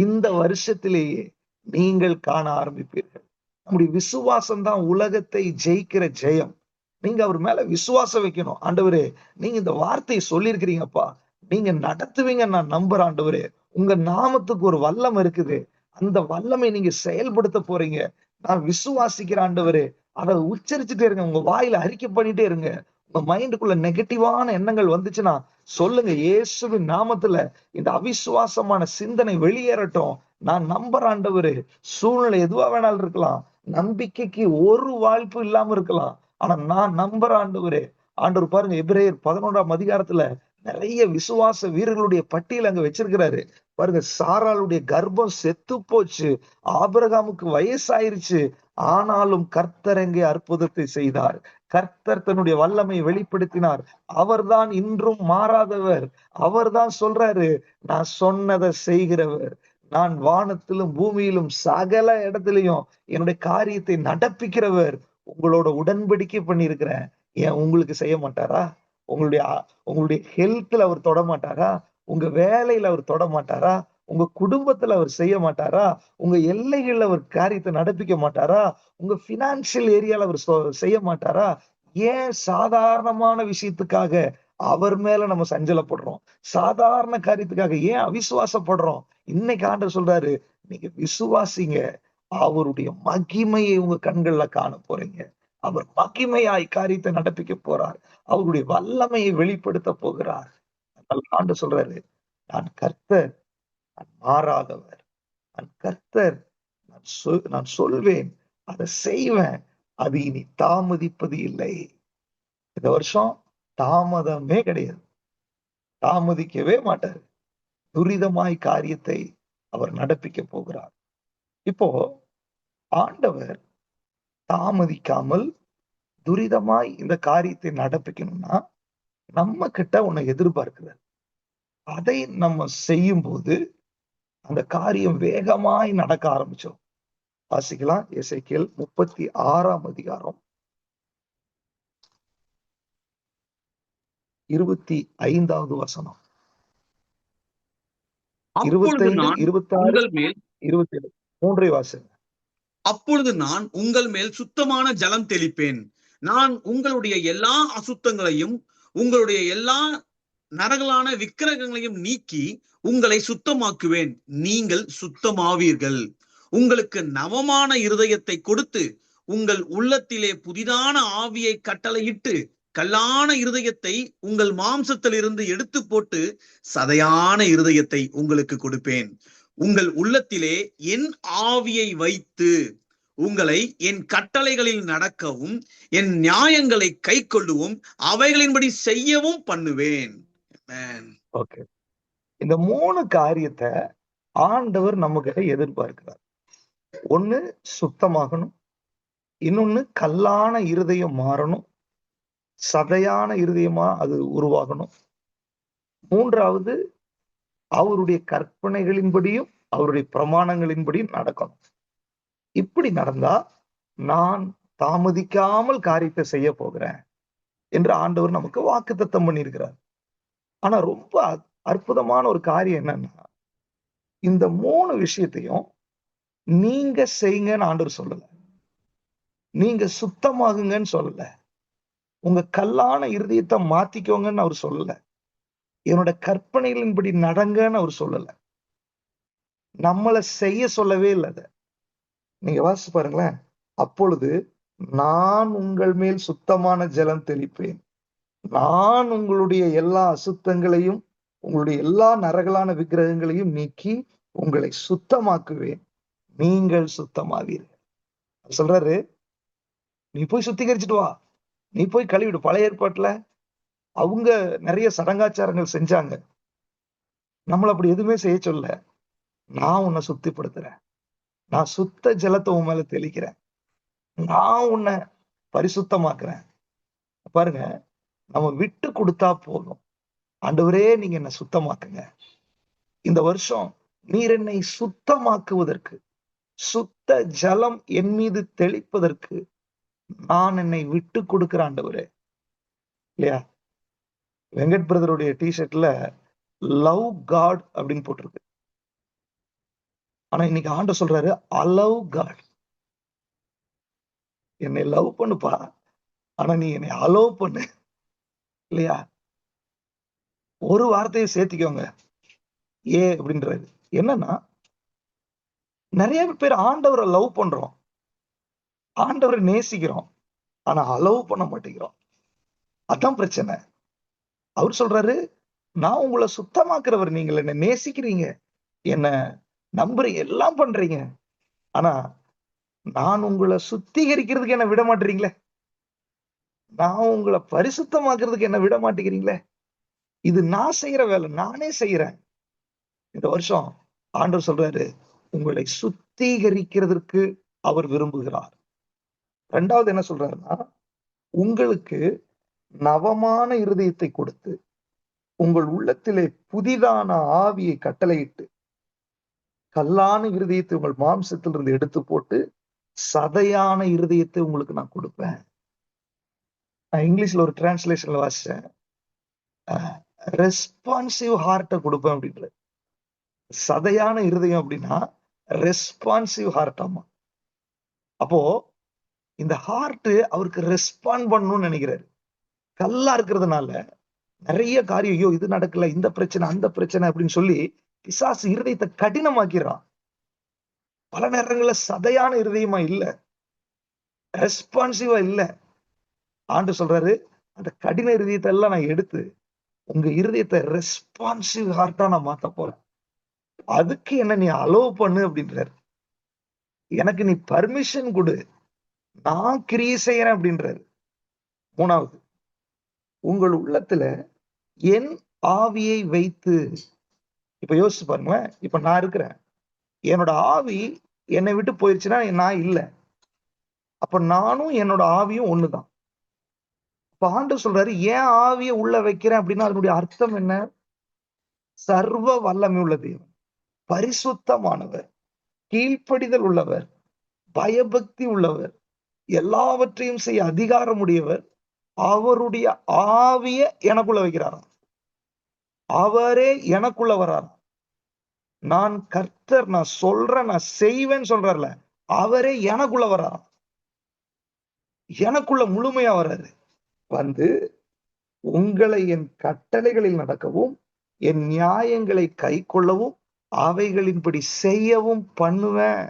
இந்த வருஷத்திலேயே நீங்கள் காண ஆரம்பிப்பீர்கள். நம்முடைய விசுவாசம் தான் உலகத்தை ஜெயிக்கிற ஜெயம். நீங்க அவர் மேல விசுவாசம் வைக்கணும். ஆண்டவரே, நீங்க இந்த வார்த்தையை சொல்லியிருக்கிறீங்கப்பா, நீங்க நடத்துவீங்க, நான் நம்புறேன் ஆண்டவரே, உங்க நாமத்துக்கு ஒரு வல்லம் இருக்குது, அந்த வல்லமை நீங்க செயல்படுத்த போறீங்க, நான் விசுவாசிக்கிற ஆண்டவரே. அதை உச்சரிச்சுட்டே இருங்க, உங்க வாயில அறிக்கை பண்ணிட்டே இருங்க. உங்க மைண்டுக்குள்ள நெகட்டிவான எண்ணங்கள் வந்துச்சுன்னா சொல்லுங்க, இயேசுவின் நாமத்துல இந்த அவிசுவாசமான சிந்தனை வெளியேறட்டும், நான் நம்புறேன் ஆண்டவரே. சூழ்நிலை எதுவா வேணாலும் இருக்கலாம், நம்பிக்கைக்கு ஒரு வாய்ப்பு இல்லாம இருக்கலாம், ஆனா நான் நம்புறேன் ஆண்டவரே. ஆண்டவர் பாருங்க, எபிரேயர் 11ஆம் அதிகாரத்துல நிறைய விசுவாச வீரர்களுடைய பட்டியல் அங்க வச்சிருக்கிறாரு பாருங்க. சாராளுடைய கர்ப்பம் செத்து போச்சு, ஆபிரகாமுக்கு வயசாயிருச்சு, ஆனாலும் கர்த்தர் எங்கே அற்புதத்தை செய்தார், கர்த்தர் தன்னுடைய வல்லமை வெளிப்படுத்தினார். அவர்தான் இன்றும் மாறாதவர். அவர்தான் சொல்றாரு, நான் சொன்னதை செய்கிறவர், நான் வானத்திலும் பூமியிலும் சகல இடத்திலையும் என்னுடைய காரியத்தை நடப்பிக்கிறவர், உங்களோட உடன்படிக்கை பண்ணியிருக்கிறேன், ஏன் உங்களுக்கு செய்ய மாட்டாரா? உங்களுடைய ஹெல்த்ல அவர் தொட மாட்டாரா? உங்க வேலையில அவர் தொட மாட்டாரா? உங்க குடும்பத்துல அவர் செய்ய மாட்டாரா? உங்க எல்லைகள்ல அவர் காரியத்தை நடப்பிக்க மாட்டாரா? உங்க பினான்சியல் ஏரியால அவர் செய்ய மாட்டாரா? ஏன் சாதாரணமான விஷயத்துக்காக அவர் மேல நம்ம சஞ்சலப்படுறோம்? சாதாரண காரியத்துக்காக ஏன் அவிசுவாசப்படுறோம்? இன்னைக்கு ஆண்டவர் சொல்றாரு, நீங்க விசுவாசிங்க, அவருடைய மகிமையை உங்க கண்கள்ல காண போறீங்க. அவர் மகிமையாய் காரியத்தை நடப்பிக்க போறார், அவருடைய வல்லமையை வெளிப்படுத்த போகிறார். ஆண்டவர் சொல்றாரு, நான் கர்த்தர், நான் மாறாதவர், நான் கர்த்தர், நான் சொல்வேன், அதை செய்வேன், அது இனி தாமதிப்பது இல்லை. இந்த வருஷம் தாமதமே கிடையாது, தாமதிக்கவே மாட்டார். துரிதமாய் காரியத்தை அவர் நடப்பிக்க போகிறார். இப்போ ஆண்டவர் தாமதிக்காமல் துரிதமாய் இந்த காரியத்தை நடப்பிக்கணும்னா நம்ம கிட்ட உன்னை எதிர்பார்க்கிறார். அதை நம்ம செய்யும் போது அந்த காரியம் வேகமாய் நடக்க ஆரம்பிச்சோம். வாசிக்கலாம். எசேக்கியேல் 36ஆம் அதிகாரம் 25வது வசனம். அப்பொழுது 25, நான் 26, உங்கள் மேல் 27 மூன்றை வாசகம். அப்பொழுது நான் உங்கள் மேல் சுத்தமான ஜலம் தெளிப்பேன். நான் உங்களுடைய எல்லா அசுத்தங்களையும் உங்களுடைய எல்லா நரகலான விக்கிரகங்களையும் நீக்கி உங்களை சுத்தமாக்குவேன். நீங்கள் சுத்தமாவீர்கள். உங்களுக்கு நவமான இருதயத்தை கொடுத்து உங்கள் உள்ளத்திலே புதிதான ஆவியை கட்டளையிட்டு கல்லான இருதயத்தை உங்கள் மாம்சத்திலிருந்து எடுத்து போட்டு சதையான இருதயத்தை உங்களுக்கு கொடுப்பேன். உங்கள் உள்ளத்திலே என் ஆவியை வைத்து உங்களை என் கட்டளைகளில் நடக்கவும் என் நியாயங்களை கை கொள்ளவும் அவைகளின்படி செய்யவும் பண்ணுவேன். ஓகே, இந்த 3 காரியத்தை ஆண்டவர் நம்ம கிட்ட எதிர்பார்க்கிறார். ஒண்ணு சுத்தமாகணும், இன்னொன்னு கல்லான இருதயம் மாறணும், சதையான இருதயமா அது உருவாகணும், மூன்றாவது அவருடைய கற்பனைகளின்படியும் அவருடைய பிரமாணங்களின்படியும் நடக்கணும். இப்படி நடந்தா நான் தாமதிக்காமல் காரியத்தை செய்ய போகிறேன் என்று ஆண்டவர் நமக்கு வாக்குத்தத்தம் பண்ணியிருக்கிறார். ஆனா ரொம்ப அற்புதமான ஒரு காரியம் என்னன்னா, இந்த 3 விஷயத்தையும் நீங்க செய்யுங்கன்னு ஆண்டவர் சொல்லல, நீங்க சுத்தமாகுங்கன்னு சொல்லல, உங்க கல்லான இருதயத்தை மாத்திக்கோங்கன்னு அவர் சொல்லல, என்னோட கற்பனைகளின்படி நடங்கன்னு அவர் சொல்லல, நம்மளை செய்ய சொல்லவே இல்லை. அதை நீங்க வாசிச்சு பாருங்களேன். அப்பொழுது நான் உங்கள் மேல் சுத்தமான ஜலம் தெளிப்பேன், நான் உங்களுடைய எல்லா அசுத்தங்களையும் உங்களுடைய எல்லா நரகலான விக்கிரகங்களையும் நீக்கி உங்களை சுத்தமாக்குவேன், நீங்கள் சுத்தமாவீர்கள். சொல்றாரு, நீ போய் சுத்திகரிச்சுட்டு வா, நீ போய் கழுவிடு. பழைய ஏற்பாட்டுல அவங்க நிறைய சடங்காச்சாரங்கள் செஞ்சாங்க, நம்மள அப்படி எதுவுமே செய்ய சொல்ல. நான் உன்னை சுத்திப்படுத்துறேன், நான் சுத்த ஜலத்தை உன் மேல தெளிக்கிறேன், நான் உன்னை பரிசுத்தமாக்குறேன். பாருங்க, நம்ம விட்டு கொடுத்தா போதும். ஆண்டவரே, நீங்க என்ன சுத்தமாக்குங்க. இந்த வருஷம் நீர் என்னை சுத்தமாக்குவதற்கு, சுத்த ஜலம் என் மீது தெளிப்பதற்கு நான் என்னை விட்டு கொடுக்கிற ஆண்டவரே. இல்லையா? வெங்கட் பிரதருடைய டிஷர்ட்ல லவ் காட் அப்படின்னு போட்டிருக்கு. ஆனா இன்னைக்கு ஆண்டவர் சொல்றாரு, அலவ் காட். என்னை லவ் பண்ணுப்பா, ஆனா நீ என்னை அலோவ் பண்ணு. இல்லையா? ஒரு வார்த்தையை சேர்த்திக்கோங்க, ஏ அப்படின்றாரு. என்னன்னா, நிறைய பேர் ஆண்டவரை லவ் பண்றோம், ஆண்டவரை நேசிக்கிறோம், ஆனா அலோவ் பண்ண மாட்டேங்கிறோம். அதான் பிரச்சனை. அவர் சொல்றாரு, நான் உங்களை சுத்தமாக்குறவர், நீங்கள் என்ன நேசிக்கிறீங்க, என்ன நம்புறீங்க, எல்லாம் பண்றீங்க, ஆனா நான் உங்களை சுத்திகரிக்கிறதுக்கு என்ன விட மாட்டீங்களே, நான் உங்களை பரிசுத்தமாக்குறதுக்கு என்ன விட மாட்டேங்கிறீங்களே. இது நான் செய்யற வேலை, நானே செய்யறேன். இந்த வருஷம் ஆண்டவர் சொல்றாரு, உங்களை சுத்திகரிக்கிறதுக்கு அவர் விரும்புகிறார். 2வது என்ன சொல்றாருன்னா, உங்களுக்கு நவமான இருதயத்தை கொடுத்து உங்கள் உள்ளத்திலே புதிதான ஆவியை கட்டளையிட்டு கல்லான இருதயத்தை உங்கள் மாம்சத்திலிருந்து எடுத்து போட்டு சதையான இருதயத்தை உங்களுக்கு நான் கொடுப்பேன். நான் இங்கிலீஷ்ல ஒரு டிரான்ஸ்லேஷன்ல வாசிச்சேன், ரெஸ்பான்சிவ் ஹார்ட்டை கொடுப்பேன் அப்படின்றது. சதையான இருதயம் அப்படின்னா ரெஸ்பான்சிவ் ஹார்ட். ஆமா, அப்போ இந்த ஹார்ட் அவருக்கு ரெஸ்பாண்ட் பண்ணணும்னு நினைக்கிறாரு. கல்லா இருக்கிறதுனால நிறைய காரியம், ஐயோ இது நடக்கல, இந்த பிரச்சனை அந்த பிரச்சனை அப்படின்னு சொல்லி பிசாசு இருதயத்தை கடினமாக்கிறான். பல நேரங்கள்ல சதையான இருதயமா இல்ல, ரெஸ்பான்சிவா இல்ல. ஆண்டு சொல்றாரு, அந்த கடின இருதயத்தை எல்லாம் நான் எடுத்து உங்க இருதயத்தை ரெஸ்பான்சிவ் ஹார்ட்டா நான் மாத்த போறேன். அதுக்கு என்ன நீ அலோவ் பண்ணு அப்படின்றாரு. எனக்கு நீ பர்மிஷன் கொடு, நான் கிரியை செய்யறேன் அப்படின்றாரு. மூணாவது, உங்கள் உள்ளத்துல என் ஆவியை வைத்து. இப்ப யோசிச்சு பாருங்களேன். இப்ப நான் இருக்கிறேன், என்னோட ஆவி என்னை விட்டு போயிருச்சுன்னா நான் இல்லை. அப்ப நானும் என்னோட ஆவியும் ஒண்ணுதான். இப்ப ஆண்டவர் சொல்றாரு, ஏன் ஆவியை உள்ள வைக்கிறேன் அப்படின்னா அதனுடைய அர்த்தம் என்ன? சர்வ வல்லமை உள்ள தேவன், பரிசுத்தமானவர், கீழ்ப்படிதல் உள்ளவர், பயபக்தி உள்ளவர், எல்லாவற்றையும் செய்ய அதிகாரம் உடையவர். அவருடைய ஆவிய எனக்குள்ள வைக்கிறாராம். அவரே எனக்குள்ள வராராம். நான் கர்த்தர், நான் சொல்றேன், நான் செய்வேன்னு சொல்றாருல, அவரே எனக்குள்ள வராராம். எனக்குள்ள முழுமையா வர்றாரு. வந்து உங்களை என் கட்டளைகளில் நடக்கவும் என் நியாயங்களை கை கொள்ளவும் அவைகளின்படி செய்யவும் பண்ணுவேன்.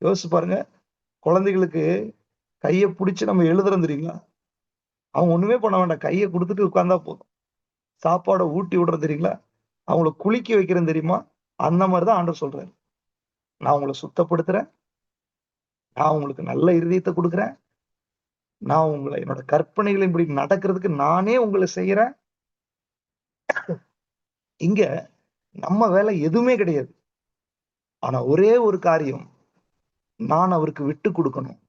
யோசிச்சு பாருங்க. குழந்தைகளுக்கு கையை பிடிச்சு நம்ம எழுதுறோம் தெரியுங்களா? அவங்க ஒண்ணுமே பண்ண வேண்டாம், கையை கொடுத்துட்டு உட்கார்ந்தா போதும். சாப்பாடை ஊட்டி விடுறது தெரியுங்களா? அவங்கள குளிக்க வைக்கிறேன் தெரியுமா? அந்த மாதிரிதான் ஆண்டவர் சொல்றாரு. நான் உங்களை சுத்தப்படுத்துறேன், நான் உங்களுக்கு நல்ல இருதயத்தை கொடுக்குறேன், நான் உங்களை என்னோட கற்பனைகளின்படி நடக்கிறதுக்கு நானே உங்களை செய்யறேன். இங்க நம்ம வேலை எதுவுமே கிடையாது. ஆனா ஒரே ஒரு காரியம், நான் அவருக்கு விட்டு கொடுக்கணும்,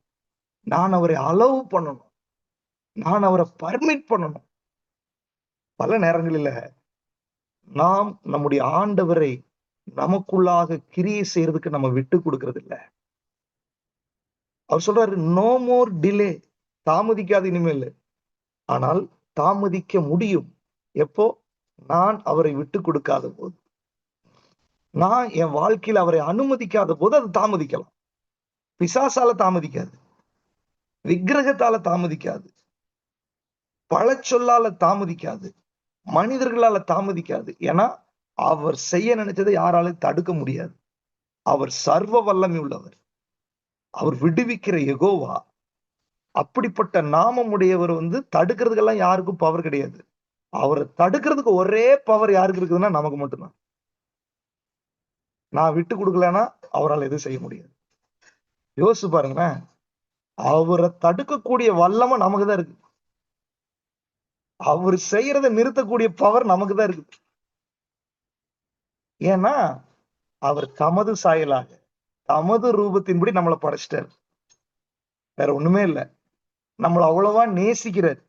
நான் அவரை அலோவ் பண்ணணும், நான் அவரை பர்மிட் பண்ணணும். பல நேரங்களில நாம் நம்முடைய ஆண்டவரை நமக்குள்ளாக கிரியை செய்யறதுக்கு நம்ம விட்டு கொடுக்கறது இல்ல. அவர் சொல்றாரு, நோ மோர் டிலே, தாமதிக்காது இனிமேல். ஆனால் தாமதிக்க முடியும் எப்போ? நான் அவரை விட்டு கொடுக்காத போது, நான் என் வாழ்க்கையில் அவரை அனுமதிக்காத போது அது தாமதிக்கலாம். பிசாசால தாமதிக்காது, விக்கிரகத்தால தாமதிக்காது, பழச்சொல்லால தாமதிக்காது, மனிதர்களால தாமதிக்காது. ஏன்னா அவர் செய்ய நினைச்சதை யாராலும் தடுக்க முடியாது. அவர் சர்வ வல்லமை உள்ளவர், அவர் விடுவிக்கிற யெகோவா. அப்படிப்பட்ட நாமம் உடையவர் தடுக்கிறதுக்கெல்லாம் யாருக்கும் பவர் கிடையாது. அவரை தடுக்கிறதுக்கு ஒரே பவர் யாருக்கு இருக்குதுன்னா நமக்கு மட்டும்தான். நான் விட்டு கொடுக்கலன்னா அவரால் எதுவும் செய்ய முடியாது. யோசிச்சு பாருங்களேன். அவரை தடுக்கக்கூடிய வல்லமை நமக்கு தான் இருக்கு. அவர் செய்யறதை நிறுத்தக்கூடிய பவர் நமக்கு தான் இருக்கு. ஏன்னா அவர் தமது சாயலாக தமது ரூபத்தின்படி நம்மளை படைச்சிட்டாரு. வேற ஒண்ணுமே இல்லை. நம்மளை அவ்வளவா நேசிக்கிறார்.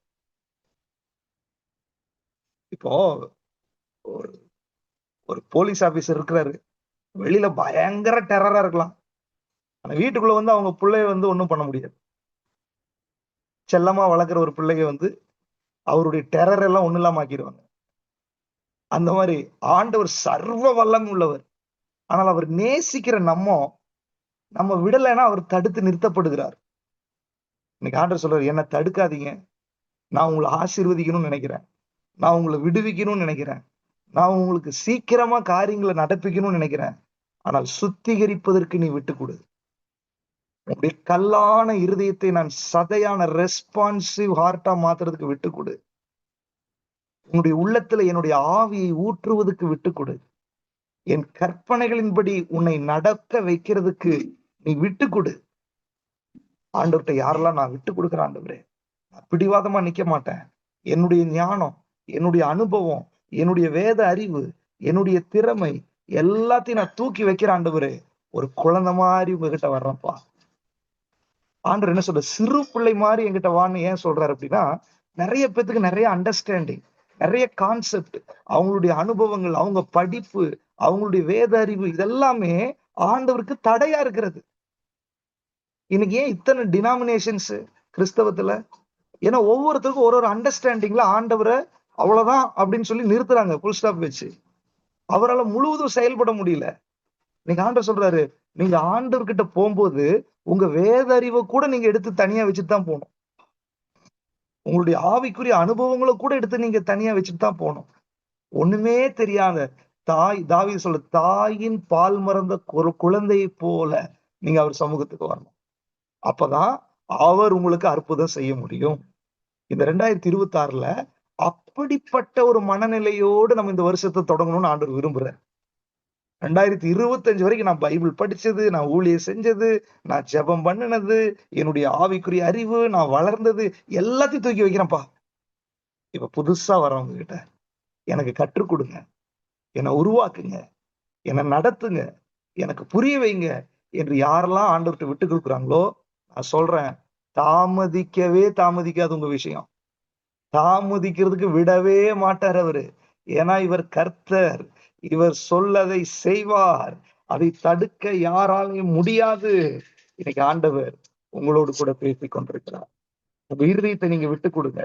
இப்போ ஒரு ஒரு போலீஸ் ஆபீசர் இருக்கிறாரு, வெளியில பயங்கர டெரரா இருக்கலாம், ஆனா வீட்டுக்குள்ள அவங்க பிள்ளைய ஒண்ணும் பண்ண முடியாது. செல்லமா வளர்க்குற ஒரு பிள்ளைய அவருடைய டெரர் எல்லாம் ஒண்ணு இல்லாம ஆக்கிடுவாங்க. அந்த மாதிரி ஆண்டவர் சர்வ வல்லமை உள்ளவர். ஆனால் அவர் நேசிக்கிற நம்ம விடலைன்னா அவர் தடுத்து நிறுத்தப்படுகிறார். இன்னைக்கு ஆண்டவர் சொல்றாரு, என்ன தடுக்காதீங்க, நான் உங்களை ஆசீர்வதிக்கணும்னு நினைக்கிறேன், நான் உங்களை விடுவிக்கணும்னு நினைக்கிறேன், நான் உங்களுக்கு சீக்கிரமா காரியங்களை நடப்பிக்கணும்னு நினைக்கிறேன். ஆனால் சுத்திகரிப்பதற்கு நீ விட்டு கொடு. உன்னுடைய கல்லான இருதயத்தை நான் சதையான ரெஸ்பான்சிவ் ஹார்ட்டா மாத்துறதுக்கு விட்டு கொடு. உன்னுடைய உள்ளத்துல என்னுடைய ஆவியை ஊற்றுவதற்கு விட்டு கொடு. என் கற்பனைகளின்படி உன்னை நடக்க வைக்கிறதுக்கு நீ விட்டு கொடு. ஆண்டவர்கிட்ட யாரெல்லாம் நான் விட்டு கொடுக்குறேன் ஆண்டவரே, நான் பிடிவாதமா நிக்க மாட்டேன். என்னுடைய ஞானம், என்னுடைய அனுபவம், என்னுடைய வேத அறிவு, என்னுடைய திறமை எல்லாத்தையும் நான் தூக்கி வைக்கிறேன் ஆண்டவரே. ஒரு குழந்தை மாதிரி உங்ககிட்ட வர்றேன்ப்பா. ஆண்டவர் என்ன சொல்ற, சிறு பிள்ளை மாதிரி என்கிட்ட வான்னு ஏன் சொல்றாரு அப்படின்னா, நிறைய பேத்துக்கு நிறைய அண்டர்ஸ்டாண்டிங், நிறைய கான்செப்ட், அவங்களுடைய அனுபவங்கள், அவங்க படிப்பு, அவங்களுடைய வேத அறிவு இதெல்லாமே ஆண்டவருக்கு தடையா இருக்கிறது. இன்னைக்கு ஏன் இத்தனை டினாமினேஷன்ஸ் கிறிஸ்தவத்துல? ஏன்னா ஒவ்வொருத்தருக்கும் ஒரு அண்டர்ஸ்டாண்டிங்ல ஆண்டவரை அவ்வளவுதான் அப்படின்னு சொல்லி நிறுத்துறாங்க, புல் ஸ்டாப் வச்சு. அவரால் முழுவதும் செயல்பட முடியல. நீங்க ஆண்டவர் சொல்றாரு, நீங்க ஆண்டவர்கிட்ட போகும்போது உங்க வேத அறிவை கூட நீங்க எடுத்து தனியா வச்சுட்டு தான் போகணும். உங்களுடைய ஆவிக்குரிய அனுபவங்களை கூட எடுத்து நீங்க தனியா வச்சுட்டு தான் போகணும். ஒண்ணுமே தெரியாத தாவீது சொல்ல, தாயின் பால் மறந்த ஒரு குழந்தையை போல நீங்க அவர் சமூகத்துக்கு வரணும். அப்பதான் அவர் உங்களுக்கு அற்புதம் செய்ய முடியும். இந்த 2026 அப்படிப்பட்ட ஒரு மனநிலையோடு நம்ம இந்த வருஷத்தை தொடங்கணும்னு ஆண்டவர் விரும்புறார். 2025 வரைக்கும் நான் பைபிள் படிச்சது, நான் ஊழியம் செஞ்சது, நான் ஜெபம் பண்ணுனது, என்னுடைய ஆவிக்குரிய அறிவு, நான் வளர்ந்தது எல்லாத்தையும் தூக்கி வைக்கிறேன்ப்பா. இப்ப புதுசா வரவங்க கிட்ட எனக்கு கற்றுக் கொடுங்க, என்னை உருவாக்குங்க, என்னை நடத்துங்க, எனக்கு புரிய வைங்க என்று யாரெல்லாம் ஆண்டவர்கிட்ட விட்டு கொடுக்குறாங்களோ, நான் சொல்றேன், தாமதிக்காது உங்க விஷயம். தாமதிக்கிறதுக்கு விடவே மாட்டார் அவரு. ஏன்னா இவர் கர்த்தர், இவர் சொல்லதை செய்வார், அதை தடுக்க யாராலையும் முடியாது. இன்னைக்கு ஆண்டவர் உங்களோடு கூட பேசிக் கொண்டிருக்கிறார். உங்க இருதயத்தை நீங்க விட்டு கொடுங்க,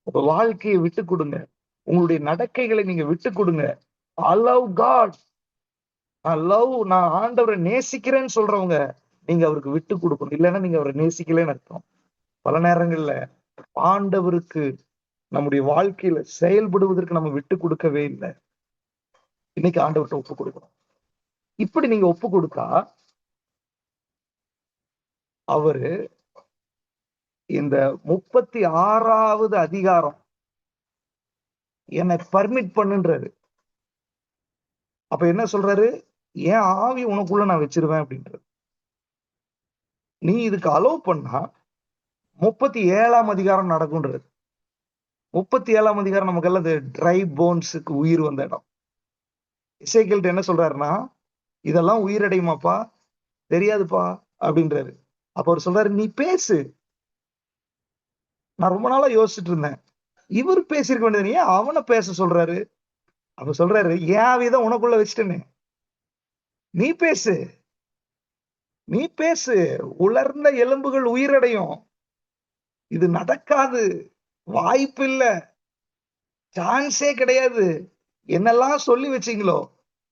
உங்க வாழ்க்கையை விட்டு கொடுங்க, உங்களுடைய நடக்கைகளை நீங்க விட்டு கொடுங்க. I love God. நான் ஆண்டவரை நேசிக்கிறேன்னு சொல்றவங்க நீங்க அவருக்கு விட்டு கொடுக்கணும். இல்லைன்னா நீங்க அவரை நேசிக்கலன்னு அர்த்தம். பல நேரங்கள்ல ஆண்டவருக்கு நம்முடைய வாழ்க்கையில செயல்படுவதற்கு நம்ம விட்டு கொடுக்கவே இல்லை. இன்னைக்கு ஆண்டவர்கிட்ட ஒப்பு கொடுக்கணும். இப்படி நீங்க ஒப்பு கொடுத்தா அவரு இந்த 36வது அதிகாரம் என்னை பர்மிட் பண்ணுன்றாரு. அப்ப என்ன சொல்றாரு? என் ஆவி உனக்குள்ள நான் வச்சிருவேன் அப்படின்றது. நீ இதுக்கு அலோவ் பண்ணா 37ஆம் அதிகாரம் நடக்கும்ன்றது. 37ஆம் அதிகாரம் நமக்கெல்லாம் இந்த ட்ரை போன்ஸுக்கு உயிர் வந்த இடம். எசேக்கியேல் என்ன சொல்றாருன்னா, இதெல்லாம் உயிரடையுமாப்பா? தெரியாதுப்பா அப்படின்றாரு. அப்ப அவர் சொல்றாரு, நீ பேசு. நான் ரொம்ப நாளா யோசிச்சுட்டு இருந்தேன், இவர் பேசியிருக்க வேண்டியது ஏன் அவனை பேச சொல்றாரு? அப்ப சொல்றாரு, என் ஆவிதான் உனக்குள்ள வச்சுட்டேன்னு, நீ பேசு, நீ பேசு. உலர்ந்த எலும்புகள் உயிரடையும். இது நடக்காது, வாய்ப்பு இல்ல, சான்ஸே கிடையாது. என்னெல்லாம் சொல்லி வச்சீங்களோ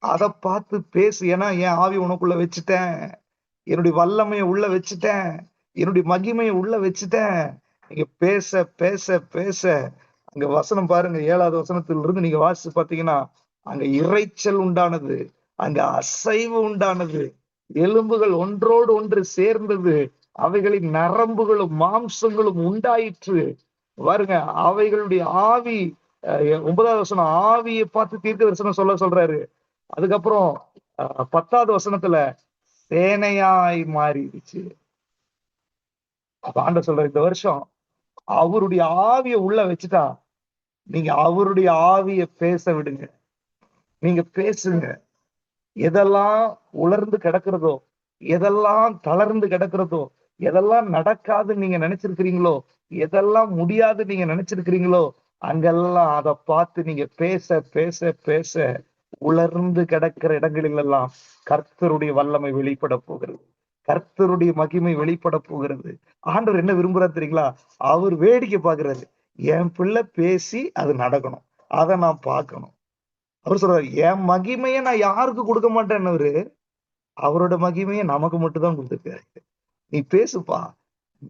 அதை பார்த்து பேசு. ஏன்னா என் ஆவி உனக்குள்ள வச்சுட்டேன், என்னுடைய வல்லமையை உள்ள வச்சுட்டேன், என்னுடைய மகிமையை உள்ள வச்சுட்டேன். நீங்க பேச பேச பேச அங்க வசனம் பாருங்க, 7வது வசனத்திலிருந்து நீங்க வாசிச்சு பாத்தீங்கன்னா, அங்க இரைச்சல் உண்டானது, அங்க அசைவு உண்டானது, எலும்புகள் ஒன்றோடு ஒன்று சேர்ந்தது, அவைகளின் நரம்புகளும் மாம்சங்களும் உண்டாயிற்று. பாருங்க, அவைகளுடைய ஆவி. 9வது வசனம் ஆவியை பார்த்து தீர்க்க தரிசனம் சொல்றாரு. அதுக்கப்புறம் 10வது வசனத்துல சேனையாய் மாறிடுச்சு. அப்ப ஆண்டவர் சொல்ற, இந்த வருஷம் அவருடைய ஆவியை உள்ள வச்சுட்டா நீங்க அவருடைய ஆவியை பேச விடுங்க. நீங்க பேசுங்க. எதெல்லாம் உலர்ந்து கிடக்கிறதோ, எதெல்லாம் தளர்ந்து கிடக்கிறதோ, எதெல்லாம் நடக்காதுன்னு நீங்க நினைச்சிருக்கிறீங்களோ, எதெல்லாம் முடியாது நீங்க நினைச்சிருக்கிறீங்களோ, அங்கெல்லாம் அதை பார்த்து நீங்க பேச பேச பேச உலர்ந்து கிடக்கிற இடங்களில் எல்லாம் கர்த்தருடைய வல்லமை வெளிப்பட போகிறது, கர்த்தருடைய மகிமை வெளிப்பட போகிறது. ஆண்டவர் என்ன விரும்புறாரு தெரியுங்களா? அவர் வேடிக்கை பார்க்கிறாரு. என் பிள்ளை பேசி அது நடக்கணும், அதை நான் பார்க்கணும். அவர் சொல்றாரு, என் மகிமையை நான் யாருக்கு கொடுக்க மாட்டேன்னு, அவரோட மகிமையை நமக்கு மட்டும் தான் கொடுத்துருக்காரு. நீ பேசுப்பா.